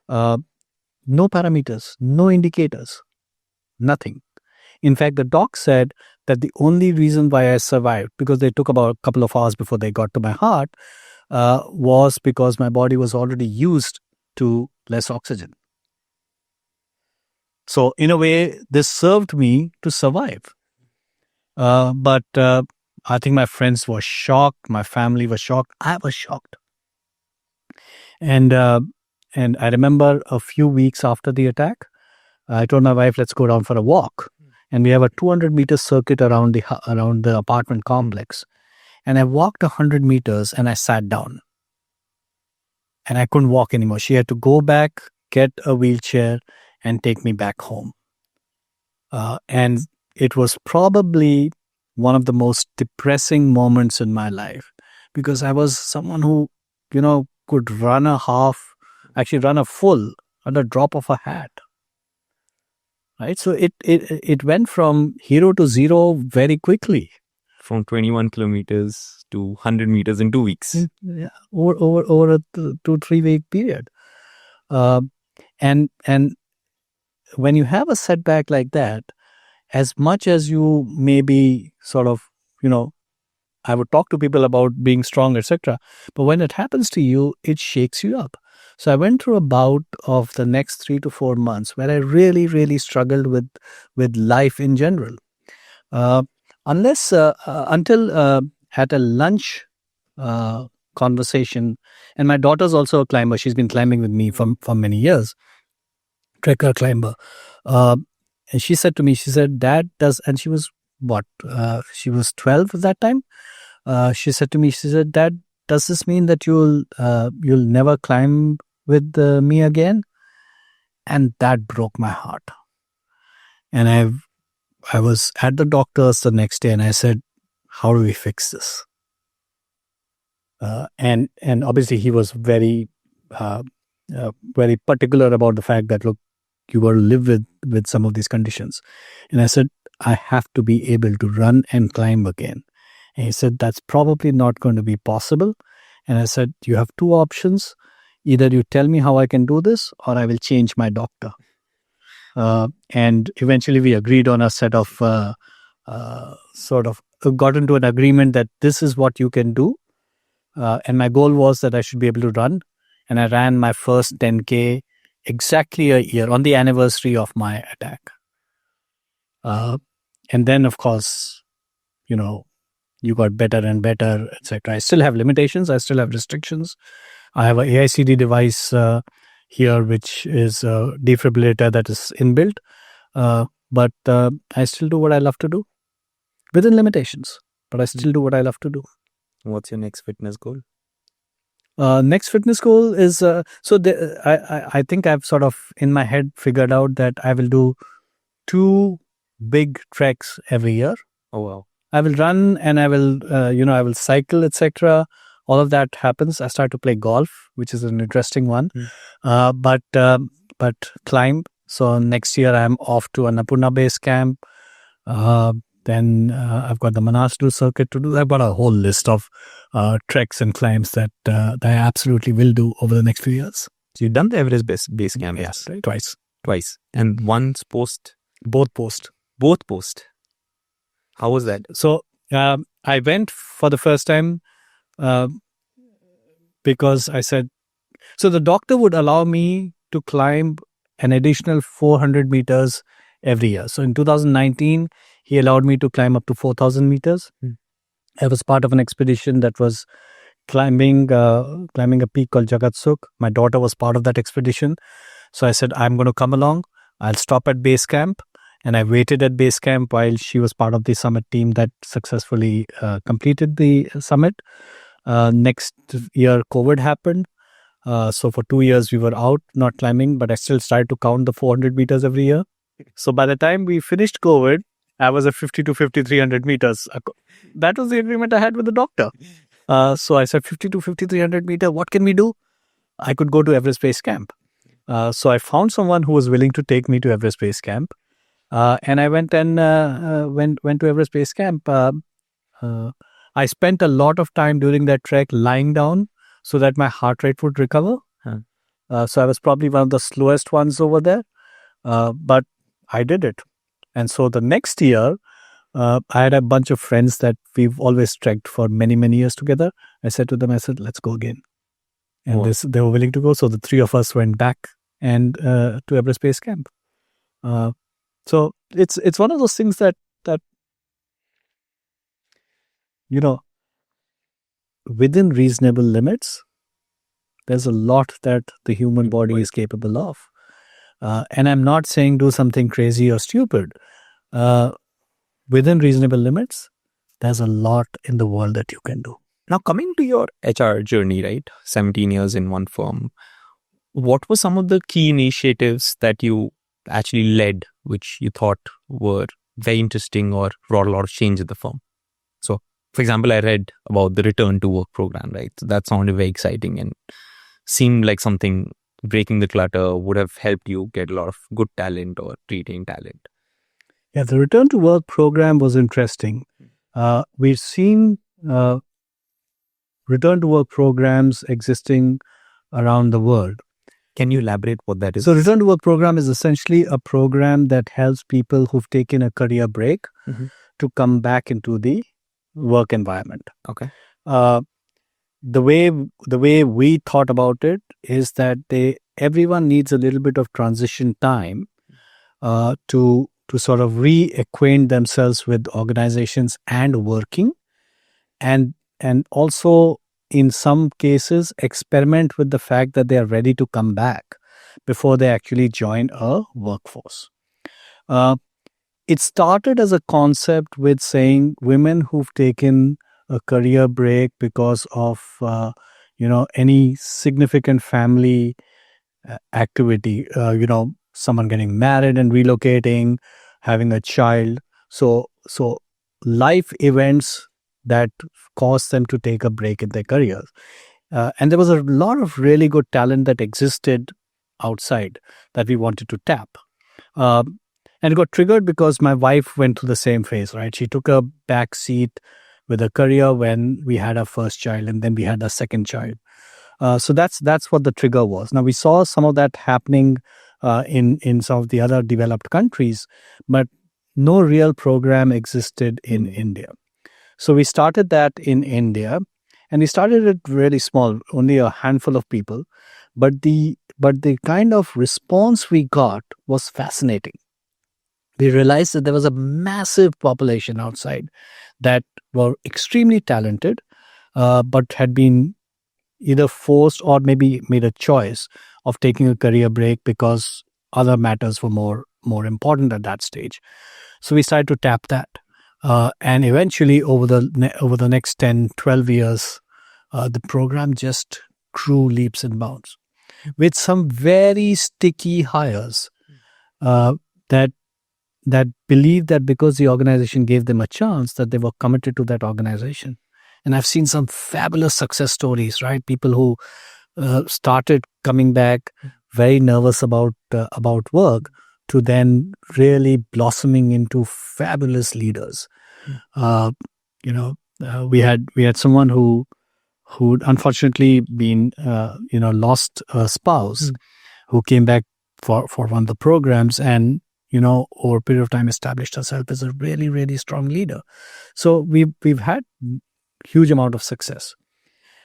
No parameters, no indicators, nothing. In fact, the doc said that the only reason why I survived, because they took about a couple of hours before they got to my heart, was because my body was already used to less oxygen. So in a way, this served me to survive. But I think my friends were shocked. My family was shocked. I was shocked. And I remember a few weeks after the attack, I told my wife, let's go down for a walk. And we have a 200-meter circuit around the apartment complex. And I walked 100 meters and I sat down. And I couldn't walk anymore. She had to go back, get a wheelchair, and take me back home. And it was probably one of the most depressing moments in my life, because I was someone who, could run a full at a drop of a hat. Right? So it went from hero to zero very quickly. From 21 kilometers to 100 meters in 2 weeks. Yeah, over a 2-3 week period. And when you have a setback like that, as much as you may be sort of, I would talk to people about being strong, etc. But when it happens to you, it shakes you up. So I went through a bout of the next 3 to 4 months where I really, really struggled with life in general. Until at a lunch conversation, and my daughter's also a climber. She's been climbing with me for many years, trekker climber. And she said to me, she said, Dad does, and she was what? She was 12 at that time. She said to me, she said, Dad, does this mean that you'll never climb with me again? And that broke my heart. And I was at the doctor's the next day, and I said, how do we fix this? And obviously he was very very particular about the fact that, look, you got to live with some of these conditions. And I said, I have to be able to run and climb again. And he said, that's probably not going to be possible. And I said, you have two options. Either you tell me how I can do this, or I will change my doctor. And eventually we agreed on a set of sort of got into an agreement that this is what you can do. And my goal was that I should be able to run. And I ran my first 10K exactly a year on the anniversary of my attack. And then, of course, you got better and better, etc. I still have limitations. I still have restrictions. I have an AICD device here, which is a defibrillator that is inbuilt. But I still do what I love to do within limitations. But I still do what I love to do. What's your next fitness goal? Next fitness goal is I think I've sort of in my head figured out that I will do 2 big treks every year. Oh wow! I will run and I will I will cycle, etc. All of that happens. I start to play golf, which is an interesting one. But climb. So next year I'm off to Annapurna base camp. Then I've got the Manaslu circuit to do. I've got a whole list of treks and climbs that I absolutely will do over the next few years. So you've done the Everest base camp? Yes, right? Twice. And once post? Both post. How was that? So I went for the first time because I said, so the doctor would allow me to climb an additional 400 meters every year. So in 2019, he allowed me to climb up to 4,000 meters. I was part of an expedition that was climbing a peak called Jagatsuk. My daughter was part of that expedition. So I said, I'm going to come along. I'll stop at base camp. And I waited at base camp while she was part of the summit team that successfully completed the summit. Next year, COVID happened. So for 2 years, we were out, not climbing, but I still started to count the 400 meters every year. So by the time we finished COVID, I was at 50 to 5,300 meters. That was the agreement I had with the doctor. So I said, 50 to 5,300 meters, what can we do? I could go to Everest Base Camp. So I found someone who was willing to take me to Everest Base Camp. And I went to Everest Base Camp. I spent a lot of time during that trek lying down so that my heart rate would recover. So I was probably one of the slowest ones over there. But I did it. And so the next year, I had a bunch of friends that we've always trekked for many, many years together. I said to them, let's go again. And they were willing to go. So the 3 of us went back and to Everest Base Camp. So it's one of those things that within reasonable limits, there's a lot that the human body is capable of. And I'm not saying do something crazy or stupid. Within reasonable limits, there's a lot in the world that you can do. Now, coming to your HR journey, right? 17 years in one firm. What were some of the key initiatives that you actually led, which you thought were very interesting or brought a lot of change in the firm? So, for example, I read about the return to work program, right? So that sounded very exciting and seemed like something breaking the clutter would have helped you get a lot of good talent or retain talent. Yeah, the return to work program was interesting. We've seen return to work programs existing around the world. Can you elaborate what that is? So return to work program is essentially a program that helps people who've taken a career break to come back into the work environment. Okay. The way we thought about it is that everyone needs a little bit of transition time to sort of reacquaint themselves with organizations and working, and also in some cases experiment with the fact that they are ready to come back before they actually join a workforce. It started as a concept with saying women who've taken a career break because of any significant family activity, someone getting married and relocating, having a child, so life events that caused them to take a break in their careers. And there was a lot of really good talent that existed outside that we wanted to tap. And it got triggered because my wife went through the same phase, right? She took a back seat with her career when we had our first child, and then we had our second child. So that's what the trigger was. Now, we saw some of that happening in some of the other developed countries, but no real program existed in India. So we started that in India, and we started it really small, only a handful of people. But the kind of response we got was fascinating. We realized that there was a massive population outside that were extremely talented, but had been either forced or maybe made a choice of taking a career break because other matters were more important at that stage. So we started to tap that. And eventually over the next 10, 12 years, the program just grew leaps and bounds with some very sticky hires that believed that because the organization gave them a chance, that they were committed to that organization. And I've seen some fabulous success stories, right? People who started coming back very nervous about work to then really blossoming into fabulous leaders. We had someone who'd unfortunately been lost a spouse, who came back for one of the programs, and over a period of time established herself as a really, really strong leader. So we've had huge amount of success.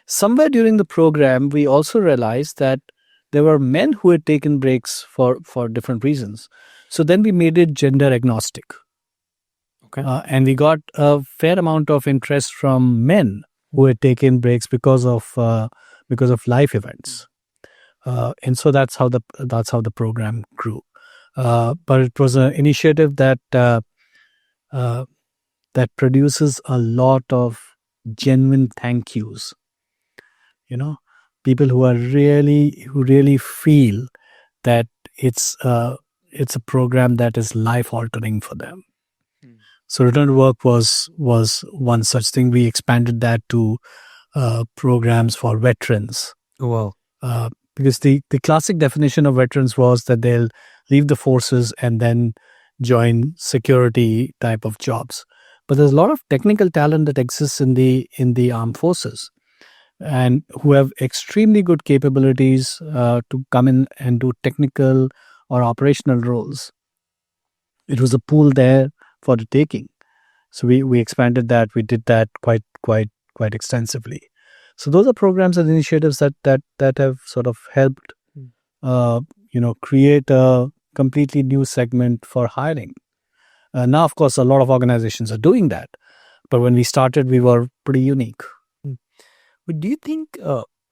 Somewhere during the program, we also realized that there were men who had taken breaks for different reasons. So then we made it gender agnostic. Okay. And we got a fair amount of interest from men who had taken breaks because of life events. And so that's how the program grew. But it was an initiative that produces a lot of genuine thank yous. People who really feel that it's a program that is life altering for them. So return to work was one such thing. We expanded that to programs for veterans. Wow. Because the classic definition of veterans was that they'll leave the forces and then join security type of jobs. But there's a lot of technical talent that exists in the armed forces, and who have extremely good capabilities to come in and do technical or operational roles. It was a pool there for the taking. So we expanded that. We did that quite extensively. So those are programs and initiatives that have sort of helped create a completely new segment for hiring. Now, of course, a lot of organizations are doing that, but when we started, we were pretty unique. But do you think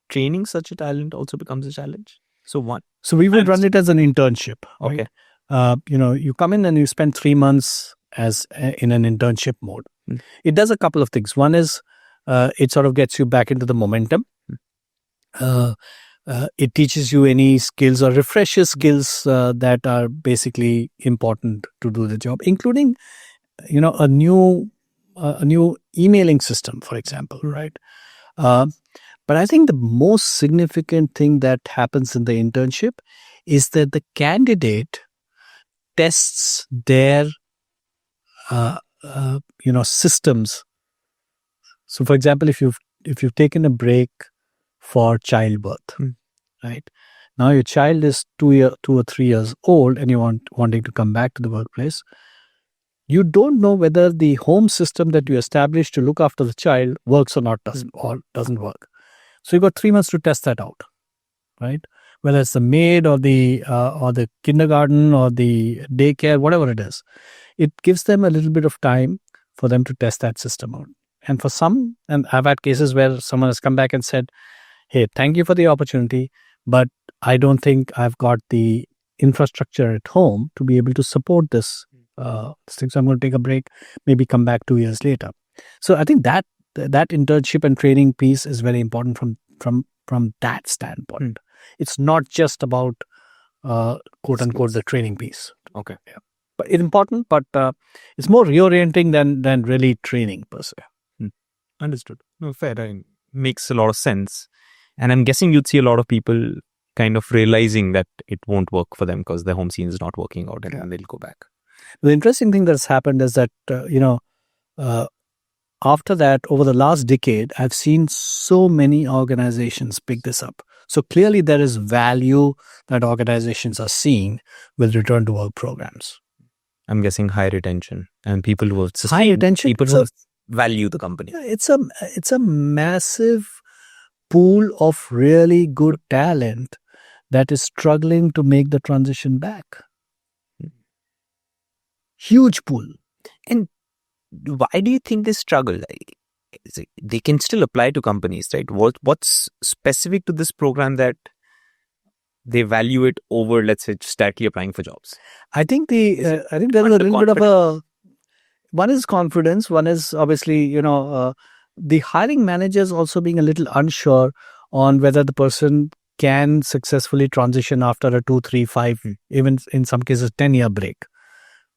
training such a talent also becomes a challenge? So we would run it as an internship. Okay. Right? You come in and you spend 3 months in an internship mode. It does a couple of things. One is it sort of gets you back into the momentum. It teaches you any skills or refreshes skills that are basically important to do the job, including a new emailing system, for example, right? But I think the most significant thing that happens in the internship is that the candidate tests their systems. So, for example, if you've taken a break for childbirth, right? Now your child is 2 or 3 years old and you wanting to come back to the workplace. You don't know whether the home system that you established to look after the child works or not, doesn't work. So you got 3 months to test that out, right? Whether it's the maid or the kindergarten or the daycare, whatever it is, it gives them a little bit of time for them to test that system out. And for some, and I've had cases where someone has come back and said, "Hey, thank you for the opportunity, but I don't think I've got the infrastructure at home to be able to support this thing. So I'm going to take a break, maybe come back 2 years later." So I think that internship and training piece is very important from that standpoint. It's not just about quote unquote the training piece. Okay. Yeah. But it's important, but it's more reorienting than really training per se. Understood. No, fair. Makes a lot of sense. And I'm guessing you'd see a lot of people kind of realizing that it won't work for them because their home scene is not working out, and then they'll go back. The interesting thing that's happened is that, after that, over the last decade, I've seen so many organizations pick this up. So clearly there is value that organizations are seeing with return to work programs. I'm guessing high retention and people who have high retention, people who value the company. It's a massive pool of really good talent that is struggling to make the transition back. Huge pool. And why do you think they struggle? They can still apply to companies, right? What's specific to this program that they value it over, let's say, just directly applying for jobs? I think there is a little bit of one is confidence. One is obviously, the hiring managers also being a little unsure on whether the person can successfully transition after a 2, 3, 5, even in some cases 10-year break,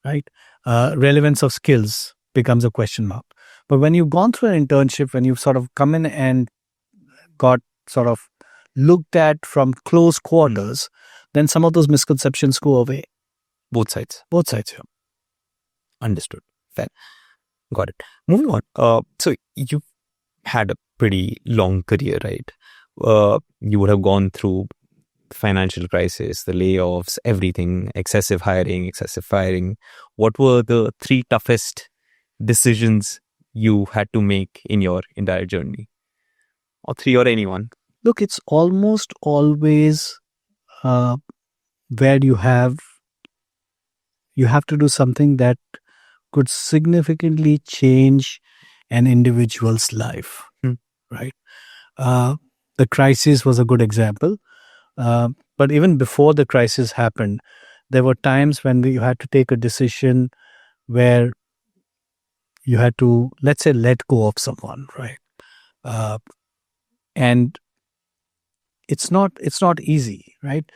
right? Relevance of skills becomes a question mark. But when you've gone through an internship, when you've sort of come in and got sort of looked at from close quarters, then some of those misconceptions go away. Both sides. Yeah. Understood. Fair. Got it. Moving on. So you've had a pretty long career, right? You would have gone through the financial crisis, the layoffs, everything, excessive hiring, excessive firing. What were the 3 toughest decisions you had to make in your entire journey? Or 3 or anyone? Look, it's almost always where you have to do something that could significantly change an individual's life, right? The crisis was a good example. But even before the crisis happened, there were times when you had to take a decision where you had to, let's say, let go of someone, right? And it's not easy, right?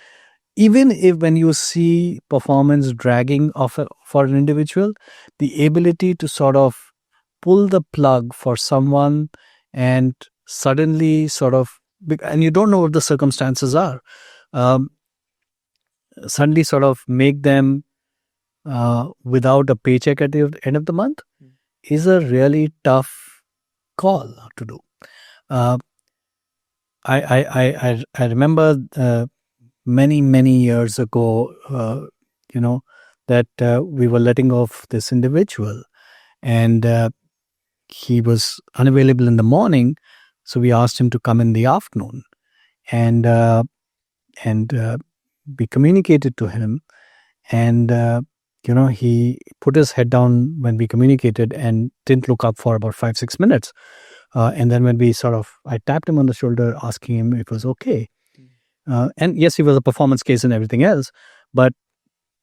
Even if when you see performance dragging for an individual, the ability to sort of pull the plug for someone and suddenly and you don't know what the circumstances are, suddenly sort of make them without a paycheck at the end of the month is a really tough call to do. I remember many years ago, that we were letting off this individual, and he was unavailable in the morning, so we asked him to come in the afternoon, and we communicated to him, and he put his head down when we communicated and didn't look up for about 5-6 minutes. And then when I tapped him on the shoulder asking him if it was okay. And yes, he was a performance case and everything else, but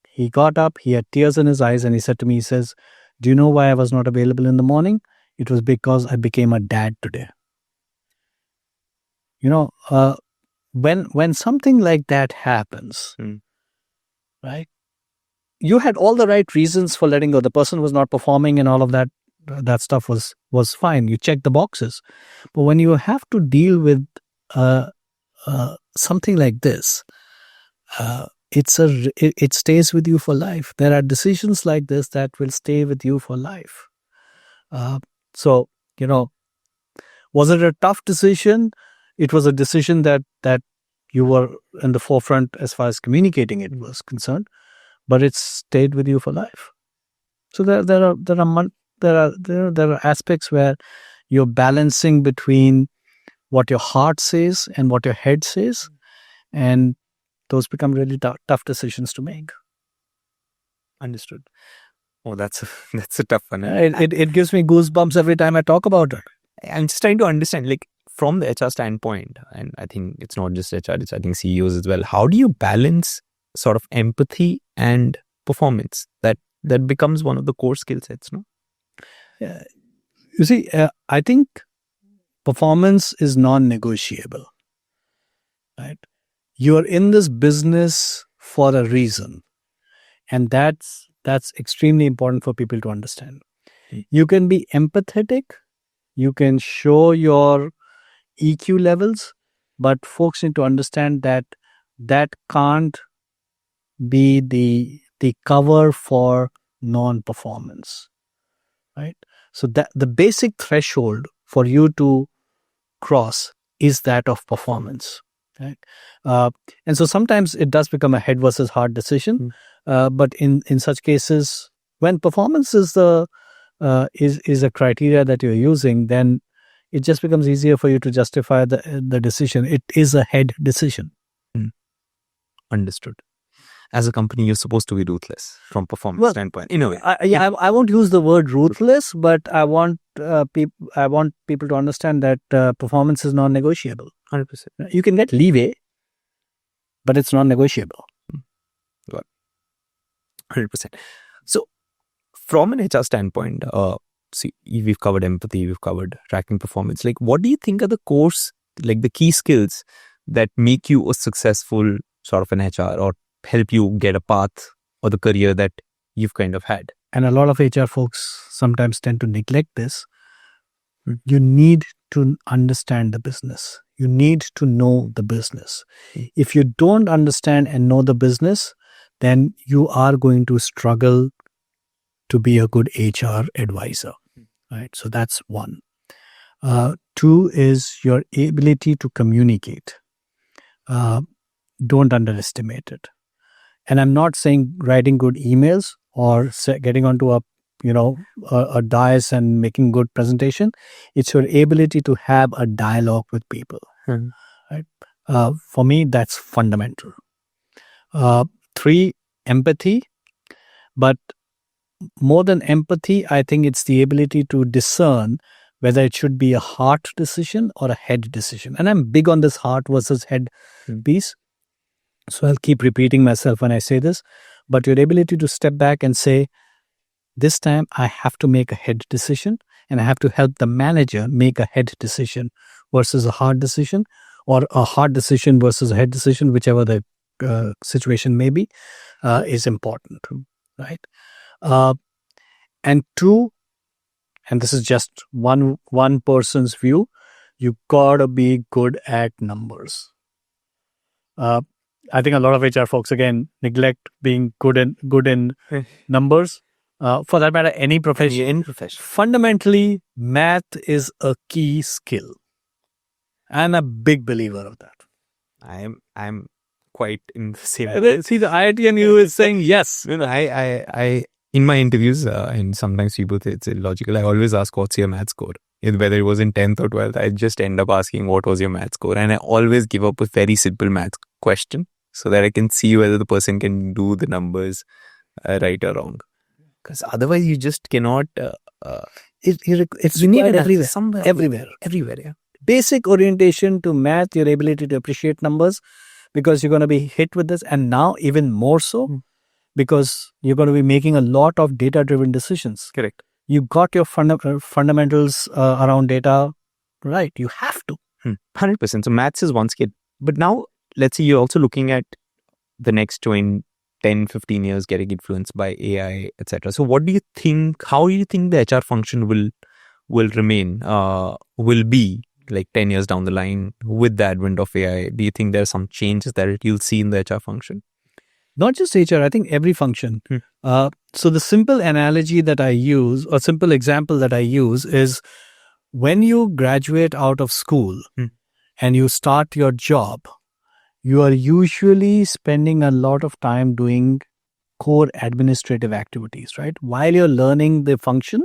he got up, he had tears in his eyes, and he said to me, he says, "Do you know why I was not available in the morning? It was because I became a dad today." When something like that happens, right? You had all the right reasons for letting go. The person was not performing and all of that stuff was fine. You checked the boxes. But when you have to deal with something like this, it stays with you for life. There are decisions like this that will stay with you for life. So, was it a tough decision? It was a decision that you were in the forefront as far as communicating it was concerned, but it stayed with you for life. So there are aspects where you're balancing between what your heart says and what your head says, and those become really tough decisions to make. Understood. Oh, that's a tough one. It gives me goosebumps every time I talk about it. I'm just trying to understand, like, from the HR standpoint, and I think it's not just HR, it's I think CEOs as well. How do you balance sort of empathy and performance? That becomes one of the core skill sets, no? Yeah. You see, I think performance is non-negotiable, right? You are in this business for a reason, and that's extremely important for people to understand. You can be empathetic, you can show your EQ levels, but folks need to understand that can't be the cover for non-performance, right? So that the basic threshold for you to cross is that of performance, right? And so sometimes it does become a head versus heart decision, but in such cases, when performance is is a criteria that you're using, then it just becomes easier for you to justify the decision. It is a head decision. Understood. As a company, you're supposed to be ruthless from performance standpoint, in a way. I won't use the word ruthless, but I want people to understand that performance is non-negotiable. 100%. You can get leeway, but it's non-negotiable. 100%. So, from an HR standpoint, see, we've covered empathy, we've covered tracking performance. Like, what do you think are the key skills that make you a successful sort of an HR or help you get a path or the career that you've kind of had? And a lot of HR folks sometimes tend to neglect this. You need to understand the business. You need to know the business. If you don't understand and know the business, then you are going to struggle to be a good HR advisor, right? So that's one. Two is your ability to communicate. Don't underestimate it. And I'm not saying writing good emails or getting onto a dais and making good presentation. It's your ability to have a dialogue with people. Right? For me, that's fundamental. Three, empathy. But more than empathy, I think it's the ability to discern whether it should be a heart decision or a head decision. And I'm big on this heart versus head piece. So I'll keep repeating myself when I say this, but your ability to step back and say, this time I have to make a head decision and I have to help the manager make a head decision versus a heart decision, or a heart decision versus a head decision, whichever the situation may be, is important, right? And two, and this is just one person's view, you gotta be good at numbers. I think a lot of HR folks, again, neglect being good in numbers. For that matter, any profession. Any profession. Fundamentally, math is a key skill. I'm a big believer of that. I'm quite in the same way. See, the IITNU is saying yes. I in my interviews, and sometimes people say it's illogical, I always ask, what's your math score? Whether it was in 10th or 12th, I just end up asking, what was your math score? And I always give up a very simple math question so that I can see whether the person can do the numbers right or wrong. Because otherwise, you just cannot. It's required everywhere. Everywhere. Yeah. Basic orientation to math, your ability to appreciate numbers, because you're going to be hit with this. And now even more so, because you're going to be making a lot of data-driven decisions. Correct. You got your fundamentals around data right. You have to. 100%. So maths is one skill. But now, let's say you're also looking at the next 10, 15 years getting influenced by AI, etc. So what do you think, how do you think the HR function will remain, will be like 10 years down the line with the advent of AI? Do you think there are some changes that you'll see in the HR function? Not just HR, I think every function. So the simple analogy that I use, or simple example that I use, is when you graduate out of school and you start your job, you are usually spending a lot of time doing core administrative activities, right? While you're learning the function,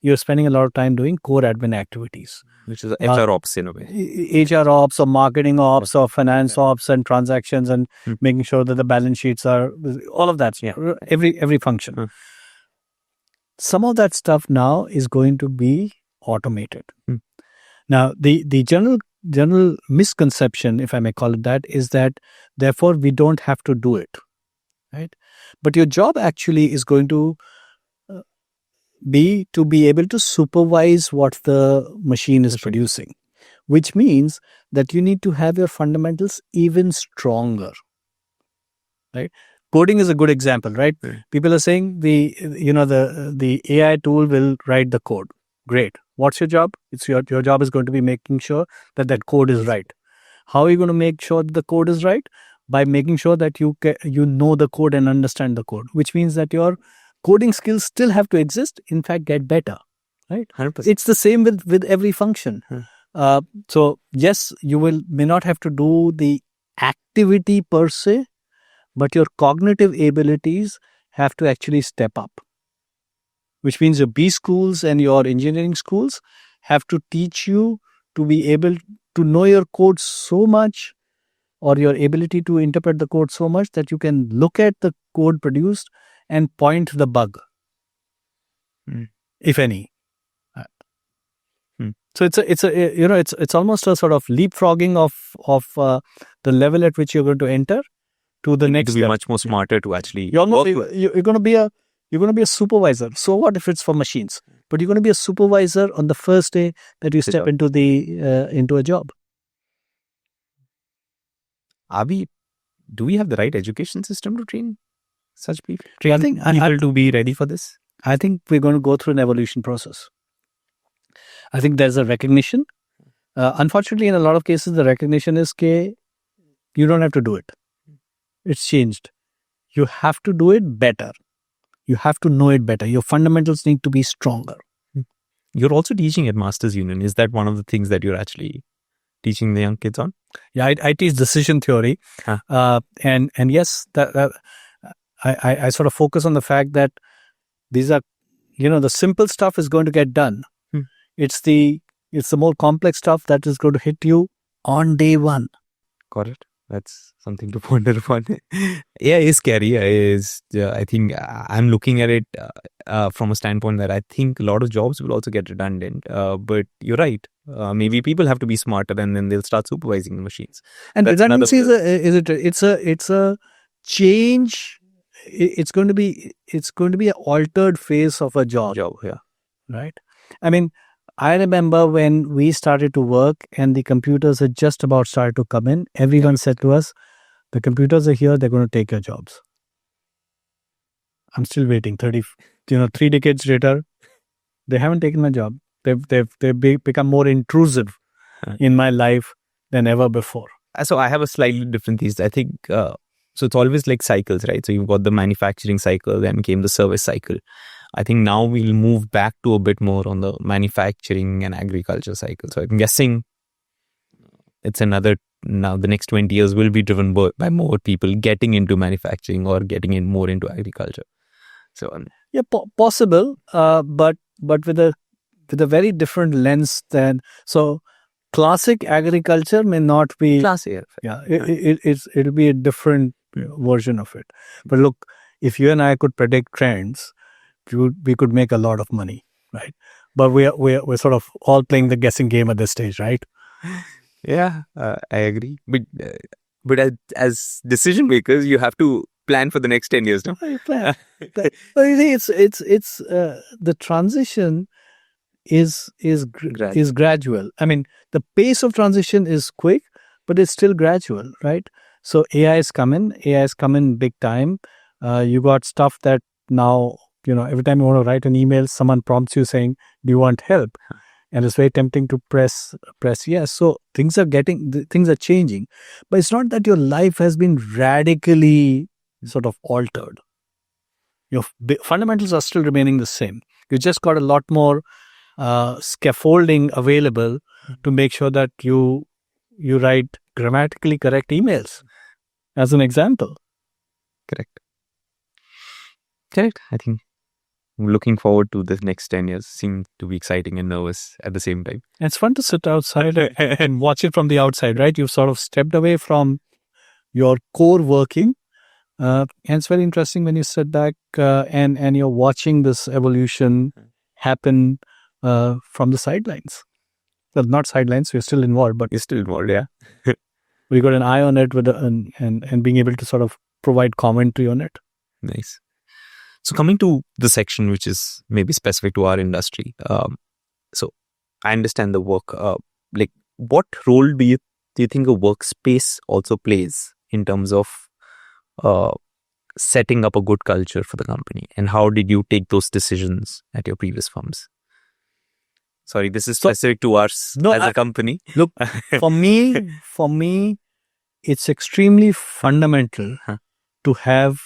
you're spending a lot of time doing core admin activities. Which is HR ops in a way. HR ops or marketing ops or finance ops and transactions and making sure that the balance sheets are, all of that, every function. Some of that stuff now is going to be automated. Now, the general misconception, if I may call it that, is that therefore we don't have to do it, right? But your job actually is going to be able to supervise what the machine is producing, which means that you need to have your fundamentals even stronger, right? Coding is a good example, right? People are saying the AI tool will write the code. Great. What's your job? It's your job is going to be making sure that code is right. How are you going to make sure that the code is right? By making sure that you know the code and understand the code, which means that your coding skills still have to exist, in fact, get better, right? 100%. It's the same with every function. So yes, you may not have to do the activity per se, but your cognitive abilities have to actually step up, which means your B schools and your engineering schools have to teach you to be able to know your code so much, or your ability to interpret the code so much that you can look at the code produced and point the bug, if any. So it's almost a sort of leapfrogging of the level at which you're going to enter to the next. To be level. much more smarter to actually. You're going to be a supervisor. So what if it's for machines? But you're going to be a supervisor on the first day that you step into a job. Do we have the right education system to train such people? To be ready for this? I think we're going to go through an evolution process. I think there's a recognition. Unfortunately, in a lot of cases, the recognition is that you don't have to do it. It's changed. You have to do it better. You have to know it better. Your fundamentals need to be stronger. You're also teaching at Masters Union. Is that one of the things that you're actually teaching the young kids on? Yeah, I teach decision theory. And yes, I sort of focus on the fact that these are, the simple stuff is going to get done. It's the more complex stuff that is going to hit you on day one. Got it. That's something to ponder upon. AI is scary. I think I'm looking at it from a standpoint that I think a lot of jobs will also get redundant. But you're right. Maybe people have to be smarter, and then they'll start supervising the machines. And redundancy it's a change. It's going to be an altered phase of a job. Right. I mean, I remember when we started to work and the computers had just about started to come in, everyone said to us, the computers are here, they're going to take your jobs. I'm still waiting. 3 decades later, they haven't taken my job. They've become more intrusive in my life than ever before. So I have a slightly different thesis. I think, so it's always like cycles, right? So you've got the manufacturing cycle, then came the service cycle. I think now we'll move back to a bit more on the manufacturing and agriculture cycle. So I'm guessing it's now the next 20 years will be driven by more people getting into manufacturing or getting more into agriculture. So yeah, possible, but with a very different lens than so. Classic agriculture may not be classic. Yeah, it'll be a different version of it. But look, if you and I could predict trends, we could make a lot of money, right? But we're sort of all playing the guessing game at this stage, right? Yeah, I agree. But as decision makers, you have to plan for the next 10 years, no? But you see, it's the transition is gradual. I mean, the pace of transition is quick, but it's still gradual, right? So AI is coming big time. You got stuff that now, every time you want to write an email, someone prompts you saying, do you want help? And it's very tempting to press yes. So things are changing, but it's not that your life has been radically sort of altered. Your fundamentals are still remaining the same. You just got a lot more scaffolding available to make sure that you write grammatically correct emails. as an example. Correct. I think I'm looking forward to the next 10 years. Seem to be exciting and nervous at the same time. It's fun to sit outside and watch it from the outside, right? You've sort of stepped away from your core working. And it's very interesting when you sit back and you're watching this evolution happen from the sidelines. Well, not sidelines, we're still involved, but You're still involved, yeah. we got an eye on it and being able to sort of provide commentary on it. Nice. So coming to the section which is maybe specific to our industry. So I understand the work. Like, what role do you think a workspace also plays in terms of setting up a good culture for the company? And how did you take those decisions at your previous firms? Sorry, this is specific to us as a company. Look, for me, it's extremely fundamental to have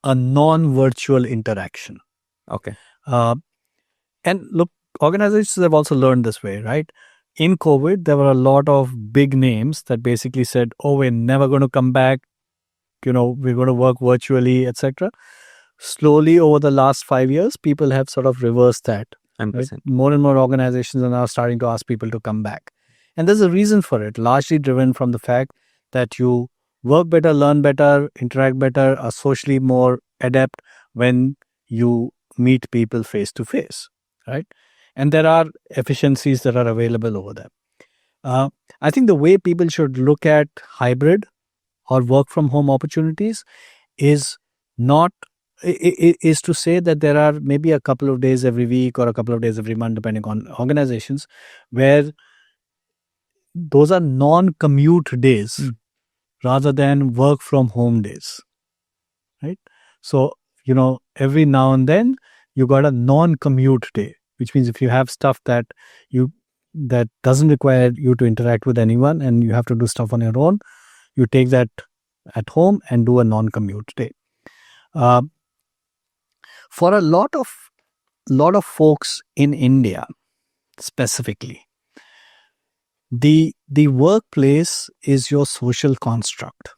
a non-virtual interaction. Okay. And look, organizations have also learned this way, right? In COVID, there were a lot of big names that basically said, oh, we're never going to come back. We're going to work virtually, etc. Slowly over the last 5 years, people have sort of reversed that. Right? More and more organizations are now starting to ask people to come back. And there's a reason for it, largely driven from the fact that you work better, learn better, interact better, are socially more adept when you meet people face to face, right? And there are efficiencies that are available over there. I think the way people should look at hybrid or work from home opportunities is to say that there are maybe a couple of days every week or a couple of days every month, depending on organizations, where those are non-commute days rather than work from home days, right? So, every now and then you got a non-commute day, which means if you have stuff that doesn't require you to interact with anyone and you have to do stuff on your own, you take that at home and do a non-commute day. For a lot of folks in India, specifically, the workplace is your social construct.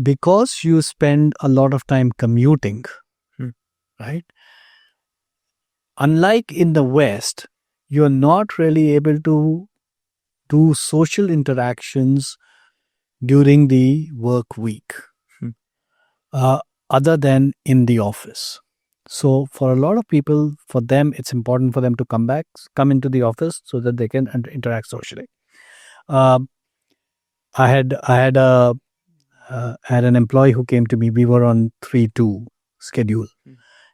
Because you spend a lot of time commuting, right? Unlike in the West, you're not really able to do social interactions during the work week. Other than in the office. So for a lot of people, for them, it's important for them to come into the office so that they can interact socially. I had an employee who came to me. We were on 3-2 schedule,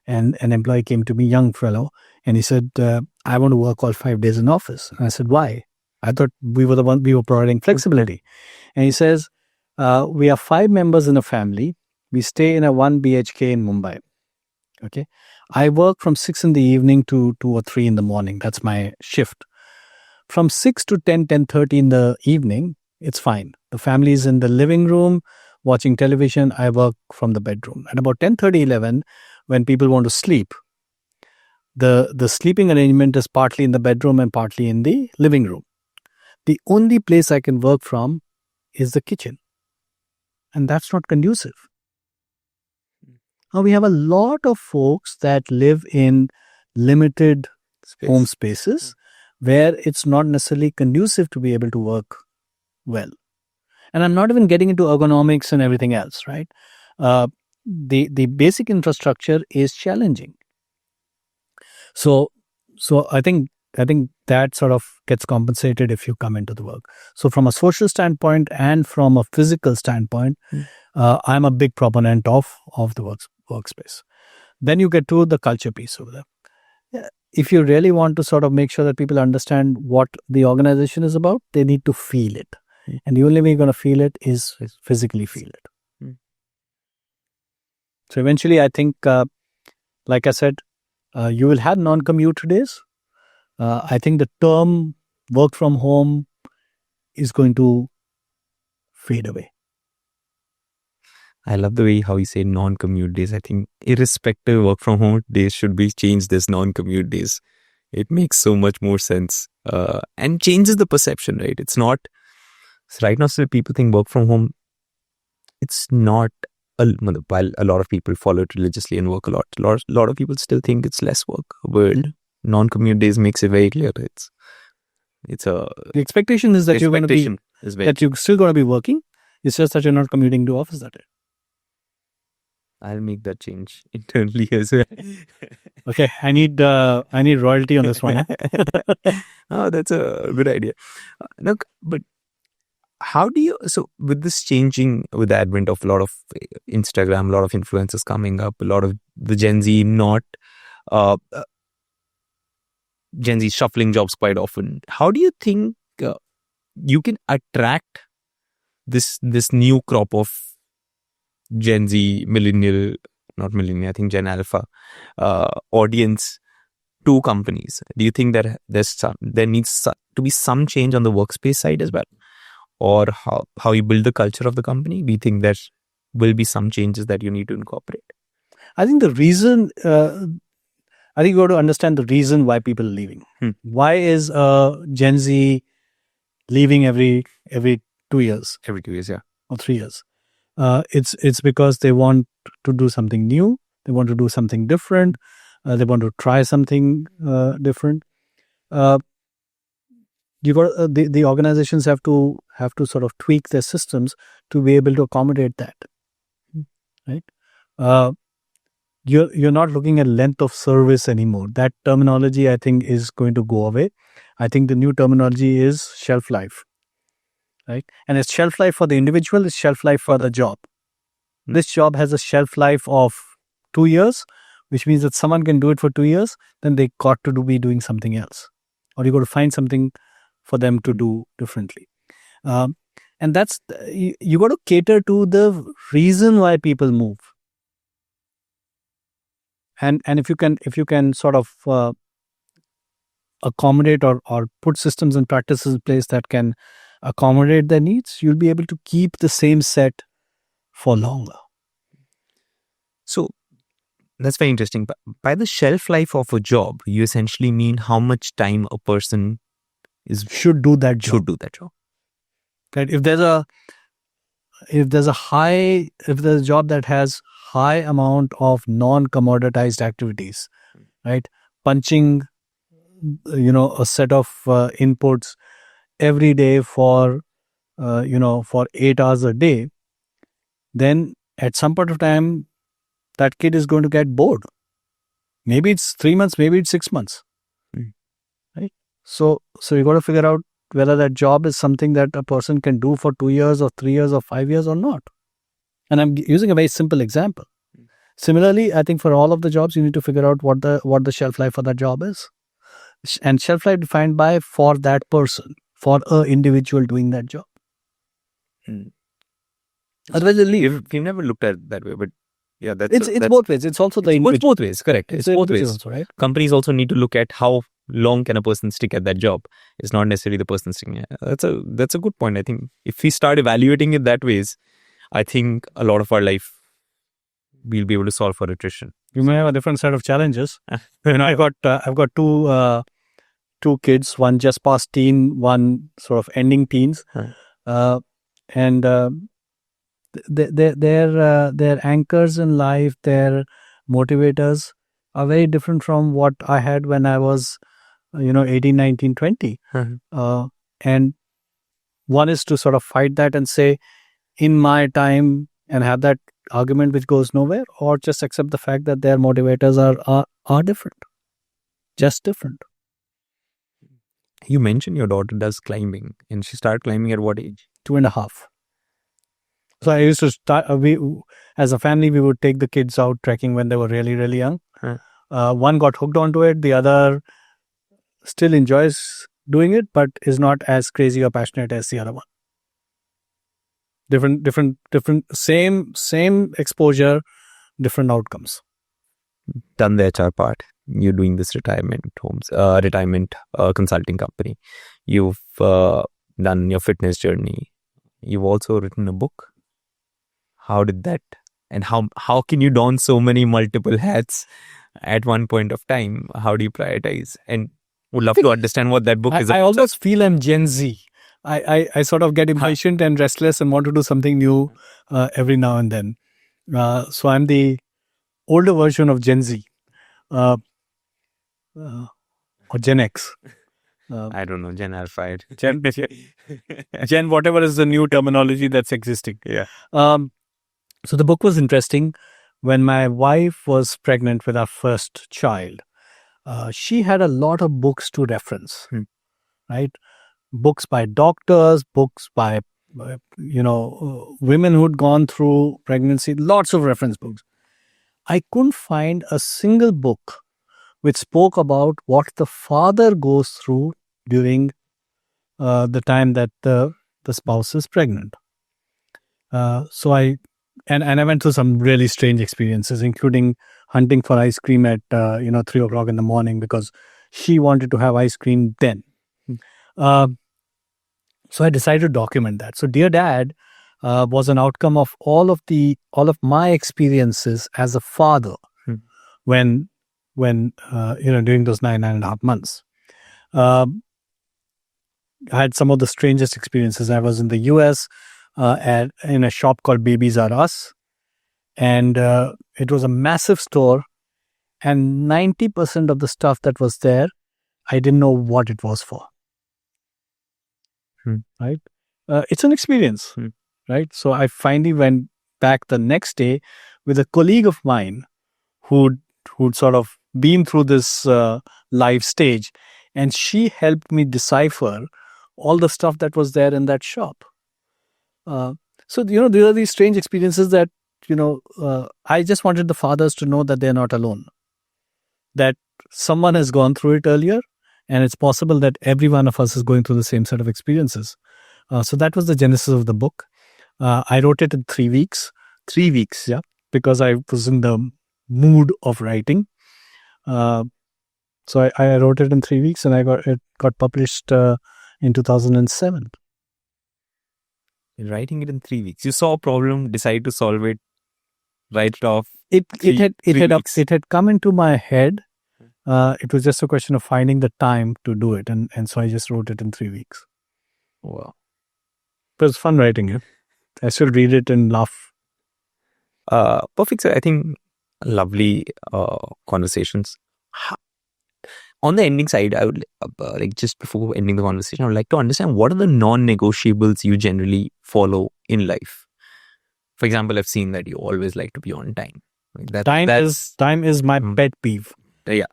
and an employee came to me, young fellow, and he said, "I want to work all 5 days in office." And I said, "Why?" I thought we were providing flexibility, and he says, "We are 5 members in a family. We stay in a 1 BHK in Mumbai. Okay, I work from 6 in the evening to 2 or 3 in the morning. That's my shift. From 6 to 10:30 in the evening, it's fine. The family is in the living room watching television. I work from the bedroom. At about 10:30, 11, when people want to sleep, the sleeping arrangement is partly in the bedroom and partly in the living room. The only place I can work from is the kitchen. And that's not conducive. Now, we have a lot of folks that live in limited home spaces where it's not necessarily conducive to be able to work well. And I'm not even getting into ergonomics and everything else, right? The basic infrastructure is challenging. So I think that sort of gets compensated if you come into the work. So from a social standpoint and from a physical standpoint, I'm a big proponent of the workspace. Then you get to the culture piece over there. If you really want to sort of make sure that people understand what the organization is about, they need to feel it. And the only way you're going to feel it is physically feel it. So eventually, I think, like I said, you will have non-commute days. I think the term work from home is going to fade away. I love the way how you say non-commute days. I think irrespective work from home days should be changed as non-commute days. It makes so much more sense and changes the perception, right? It's not So right now, still people think work from home. It's not. While a lot of people follow it religiously and work a lot of people still think it's less work. World non-commute days makes it very clear. It's a The expectation is that you're going to be that you're still going to be working. It's just that you're not commuting to office that day. I'll make that change internally as well. Okay, I need royalty on this one. Oh, that's a good idea. Look, but how do you, so with this changing, with the advent of a lot of Instagram, a lot of influencers coming up, a lot of the Gen Z Gen Z shuffling jobs quite often, how do you think you can attract this new crop of Gen Z, not millennial, I think Gen Alpha audience to companies? Do you think that there needs to be some change on the workspace side as well? Or how you build the culture of the company? Do you think there will be some changes that you need to incorporate? I think the reason, I think you got to understand the reason why people are leaving. Why is Gen Z leaving every 2 years? Every 2 years, yeah. Or 3 years. It's because they want to do something new. They want to do something different. They want to try something different. You got the organizations have to sort of tweak their systems to be able to accommodate that, right? You're not looking at length of service anymore. That terminology, I think, is going to go away. I think the new terminology is shelf life, right? And it's shelf life for the individual, it's shelf life for the job. This job has a shelf life of 2 years, which means that someone can do it for 2 years, then they got to be doing something else, or you got to find something for them to do differently. And that's, you got to cater to the reason why people move. And if you can sort of accommodate or put systems and practices in place that can accommodate their needs, you'll be able to keep the same set for longer. So that's very interesting. By the shelf life of a job, you essentially mean how much time a person should do that job. Right? If there's a job that has high amount of non-commoditized activities, right? Punching, a set of inputs every day for 8 hours a day, then at some point of time, that kid is going to get bored. Maybe it's 3 months, maybe it's 6 months, right? So you got to figure out whether that job is something that a person can do for 2 years or 3 years or 5 years or not. And I'm using a very simple example. Similarly, I think for all of the jobs, you need to figure out what the shelf life for that job is. And shelf life defined by for that person, for an individual doing that job. Otherwise, they'll leave. We've never looked at it that way, but yeah, it's both ways. It's also the individual. It's both ways, correct. It's both ways. Also, right? Companies also need to look at how long can a person stick at that job. It's not necessarily the person sticking. That's a good point. I think if we start evaluating it that ways, I think a lot of our life we'll be able to solve for attrition. You may have a different set of challenges. I've got two kids, one just past teen, one sort of ending teens, and their anchors in life, their motivators are very different from what I had when I was 18, 19, 20. And one is to sort of fight that and say, in my time, and have that argument which goes nowhere, or just accept the fact that their motivators are different, just different. You mentioned your daughter does climbing, and she started climbing at what age? 2.5. So I used to start, as a family, we would take the kids out trekking when they were really, really young. One got hooked onto it. The other still enjoys doing it, but is not as crazy or passionate as the other one. Different, same exposure, different outcomes. Done the HR part. You're doing this retirement consulting company. You've done your fitness journey. You've also written a book. How did that, and how can you don so many multiple hats at one point of time? How do you prioritize? And would love to understand what that book is. I always feel I'm Gen Z. I sort of get impatient and restless and want to do something new every now and then. So I'm the older version of Gen Z or Gen X. I don't know, Gen Alpha. Gen, whatever is the new terminology that's existing. Yeah. So the book was interesting. When my wife was pregnant with our first child, she had a lot of books to reference, right? Books by doctors, books by, women who'd gone through pregnancy, lots of reference books. I couldn't find a single book which spoke about what the father goes through during the time that the spouse is pregnant. So I went through some really strange experiences, including hunting for ice cream at 3:00 in the morning because she wanted to have ice cream then. So I decided to document that. So Dear Dad was an outcome of all of my experiences as a father when during those 9.5 months. I had some of the strangest experiences. I was in the US in a shop called Babies R Us, and it was a massive store, and 90% of the stuff that was there, I didn't know what it was for. Right? It's an experience, right? So I finally went back the next day with a colleague of mine who'd sort of been through this live stage, and she helped me decipher all the stuff that was there in that shop. So there are these strange experiences that I just wanted the fathers to know that they're not alone, that someone has gone through it earlier, and it's possible that every one of us is going through the same set of experiences. So that was the genesis of the book. I wrote it in 3 weeks. 3 weeks, yeah, because I was in the mood of writing. So I wrote it in 3 weeks, and it got published in 2007. Writing it in 3 weeks. You saw a problem, decided to solve it, write it off. It had come into my head. It was just a question of finding the time to do it, and so I just wrote it in 3 weeks. Wow. It was fun writing it. I still read it and laugh. Perfect, sir. I think lovely conversations. On the ending side, I would just before ending the conversation, I would like to understand what are the non-negotiables you generally follow in life. For example, I've seen that you always like to be on time. Time is my pet peeve. Yeah.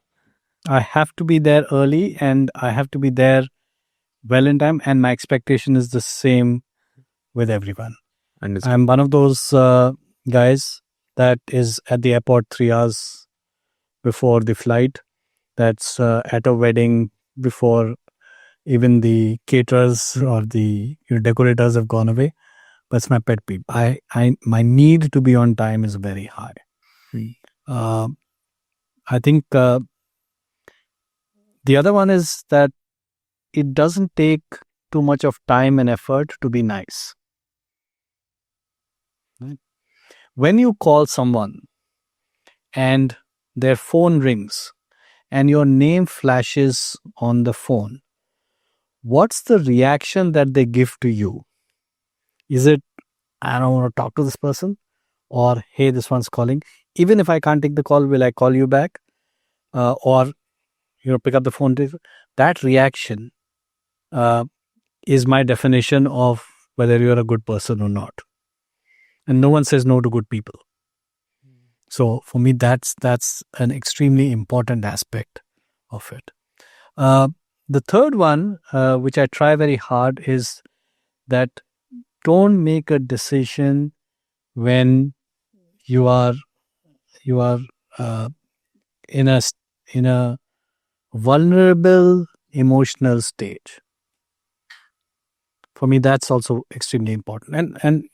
I have to be there early, and I have to be there well in time, and my expectation is the same with everyone. I'm one of those guys that is at the airport 3 hours before the flight, that's at a wedding before even the caterers or the decorators have gone away. That's my pet peeve. My need to be on time is very high. I think the other one is that it doesn't take too much of time and effort to be nice. Right? When you call someone and their phone rings and your name flashes on the phone, what's the reaction that they give to you? Is it, I don't want to talk to this person? Or, hey, this one's calling. Even if I can't take the call, will I call you back? Or pick up the phone. That reaction is my definition of whether you're a good person or not. And no one says no to good people. So for me, that's an extremely important aspect of it. The third one, which I try very hard, is that don't make a decision when you are in a vulnerable emotional stage. For me, that's also extremely important. And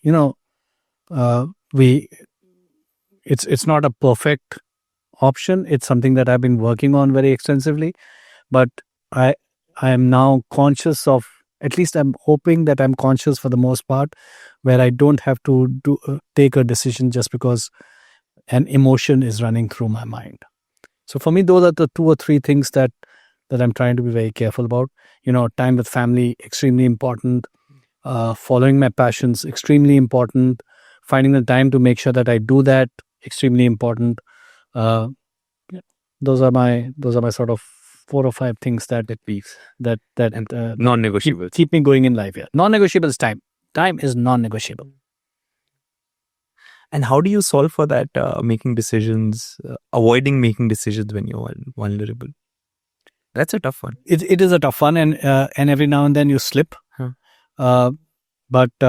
it's not a perfect option. It's something that I've been working on very extensively, but I am now conscious of, at least I'm hoping that I'm conscious for the most part, where I don't have to take a decision just because an emotion is running through my mind. So for me, those are the 2 or 3 things that that I'm trying to be very careful about. Time with family, extremely important. Following my passions, extremely important. Finding the time to make sure that I do that, extremely important. Yeah. Those are my sort of 4 or 5 things that non-negotiable. keep me going in life. Yeah, non-negotiable is time. Time is non-negotiable. And how do you solve for that? Making decisions, avoiding making decisions when you're vulnerable. That's a tough one. It is a tough one, and every now and then you slip. But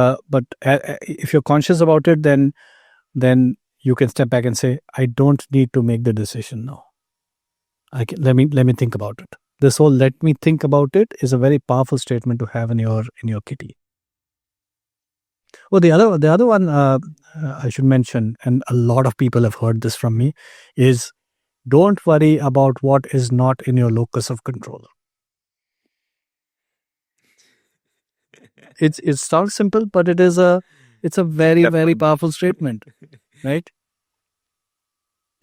if you're conscious about it, then you can step back and say, I don't need to make the decision now. Let me think about it. This whole "let me think about it" is a very powerful statement to have in your kitty. Well, the other one I should mention, and a lot of people have heard this from me, is don't worry about what is not in your locus of control. It sounds simple, but it's a very, very powerful statement, right?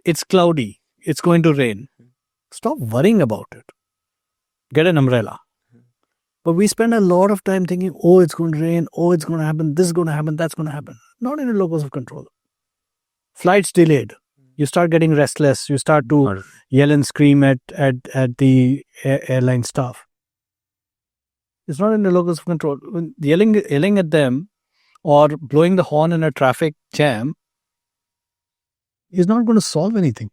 It's cloudy. It's going to rain. Stop worrying about it. Get an umbrella. But we spend a lot of time thinking, oh, it's going to rain. Oh, it's going to happen. This is going to happen. That's going to happen. Not in your locus of control. Flights delayed. You start getting restless. You start to yell and scream at the airline staff. It's not in the locus of control. When yelling at them or blowing the horn in a traffic jam is not going to solve anything.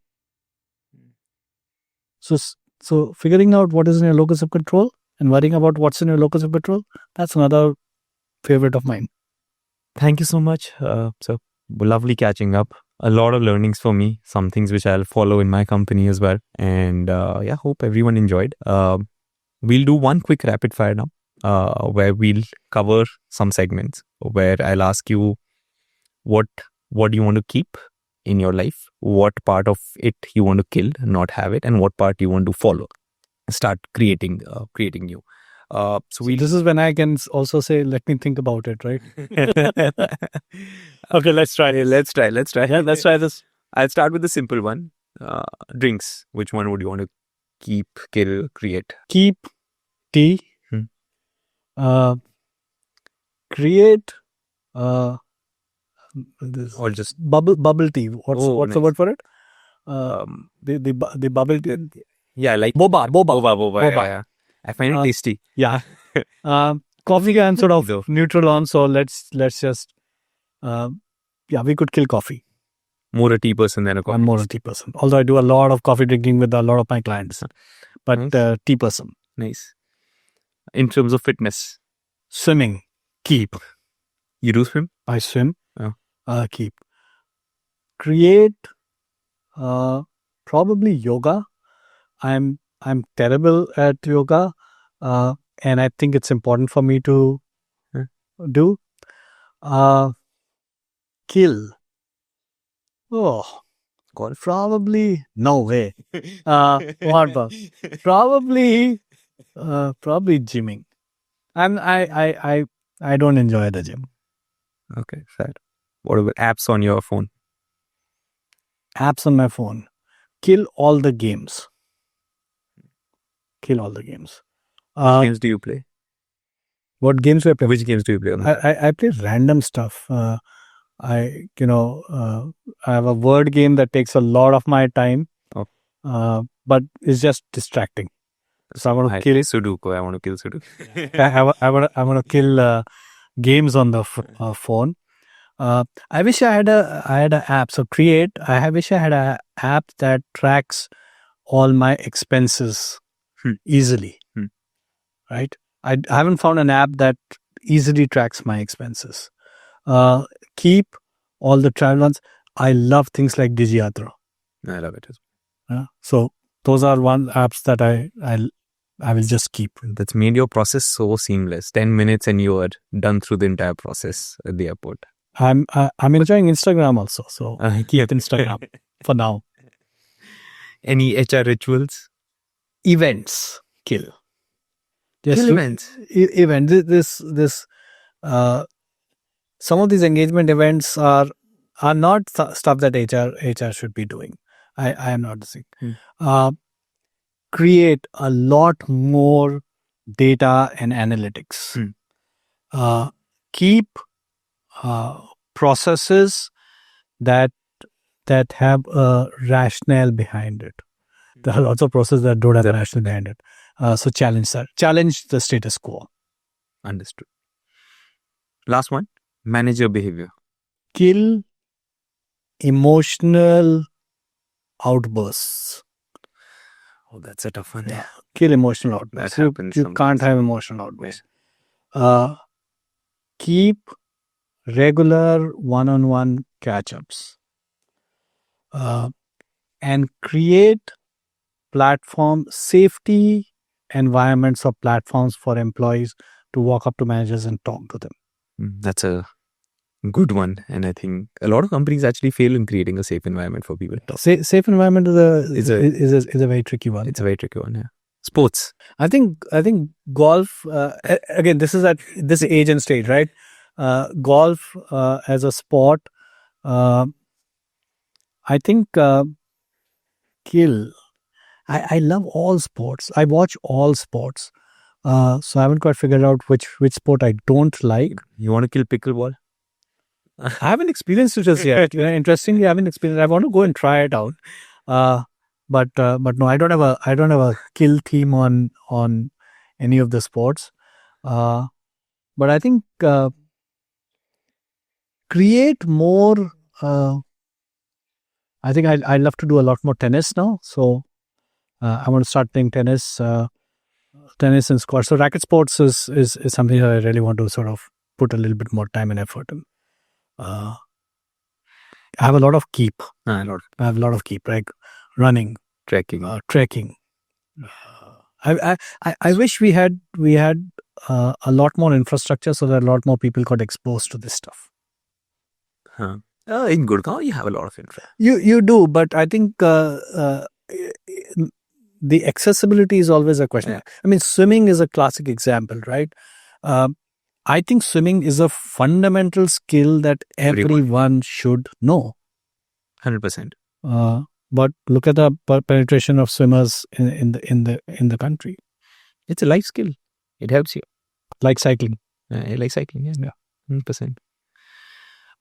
So figuring out what is in your locus of control and worrying about what's in your locus of control, that's another favorite of mine. Thank you so much. So lovely catching up. A lot of learnings for me, some things which I'll follow in my company as well. And hope everyone enjoyed. We'll do one quick rapid fire now, where we'll cover some segments where I'll ask you what do you want to keep in your life, what part of it you want to kill, not have it, and what part you want to follow, start creating new. So this is when I can also say, let me think about it, right? Okay, let's try. Yeah, let's try. Yeah, let's try this. I'll start with the simple one. Drinks. Which one would you want to keep, kill, create? Keep tea. Create this or just bubble tea. What's nice. The word for it? The bubble tea. Yeah, like boba. Yeah. I find it tasty. Yeah. Coffee I'm sort of neutral on, so let's just we could kill coffee. More a tea person than a coffee. I'm more a tea person. Although I do a lot of coffee drinking with a lot of my clients. But nice. Tea person. Nice. In terms of fitness? Swimming. Keep. You do swim? I swim. Keep. Create. Probably yoga. I'm terrible at yoga, and I think it's important for me to do. Kill. Oh, golf? Probably no way. What? Probably gymming. I don't enjoy the gym. Okay, sad. What about apps on your phone? Apps on my phone. Kill all the games. Which games do you play? What games do I play? Which games do you play? I play random stuff. I have a word game that takes a lot of my time, but it's just distracting. So I want to kill Sudoku. I want to kill Sudoku. I want to kill games on the phone. I wish I had an app. So I wish I had an app that tracks all my expenses easily. Right? I haven't found an app that easily tracks my expenses. Keep all the travel ones. I love things like DigiYatra. I love it as well. So those are one apps that I will just keep. That's made your process so seamless. 10 minutes and you are done through the entire process at the airport. I'm enjoying Instagram also. So I keep Instagram for now. Any HR rituals? Events. Kill. Kill events. This some of these engagement events are not stuff that HR should be doing. I am not saying. create a lot more data and analytics. Keep processes that have a rationale behind it. There are lots of processes that don't have a rationale behind it. So challenge that. Challenge the status quo. Understood. Last one, manage your behavior. Kill emotional outbursts. Oh, that's a tough one. Yeah. Kill emotional outbursts. That happens. You can't have emotional outbursts. Keep regular one-on-one catch-ups. And create platform safety environments or platforms for employees to walk up to managers and talk to them. That's a good one. And I think a lot of companies actually fail in creating a safe environment for people to talk. Safe environment is a very tricky one. It's a very tricky one, yeah. Sports. I think golf, again, this is at this age and stage, right? Golf as a sport, I think kill. I love all sports. I watch all sports. So I haven't quite figured out which sport I don't like. You want to kill pickleball? I haven't experienced it just yet. Interestingly, I haven't experienced it. I want to go and try it out. But no, I don't have a kill theme on any of the sports. But I think create more. I think I'd love to do a lot more tennis now. So I want to start playing tennis and squash. So racket sports is something that I really want to sort of put a little bit more time and effort in. I have a lot of keep. I have a lot of keep, like running, trekking. I wish we had a lot more infrastructure so that a lot more people got exposed to this stuff. In Gurgaon, you have a lot of infra. You do, but I think the accessibility is always a question. Yeah. I mean, swimming is a classic example, right? I think swimming is a fundamental skill that everyone should know. 100%. But look at the penetration of swimmers in the country. It's a life skill. It helps you. Like cycling. Like cycling, yeah. 100%.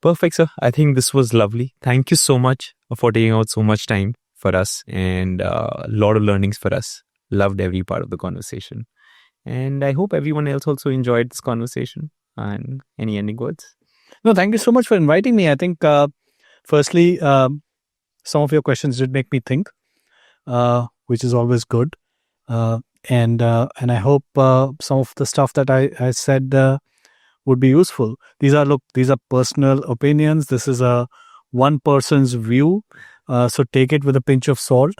Perfect, sir. I think this was lovely. Thank you so much for taking out so much time for us and a lot of learnings for us. Loved every part of the conversation. And I hope everyone else also enjoyed this conversation. And any ending words? No, thank you so much for inviting me. I think, firstly, some of your questions did make me think, which is always good. And I hope some of the stuff that I said would be useful. These are personal opinions. This is one person's view. So take it with a pinch of salt.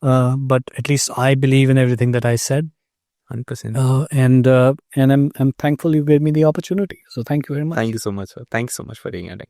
But at least I believe in everything that I said. 100%. And I'm thankful you gave me the opportunity. So thank you very much. Thank you so much, sir. Thanks so much for taking your time.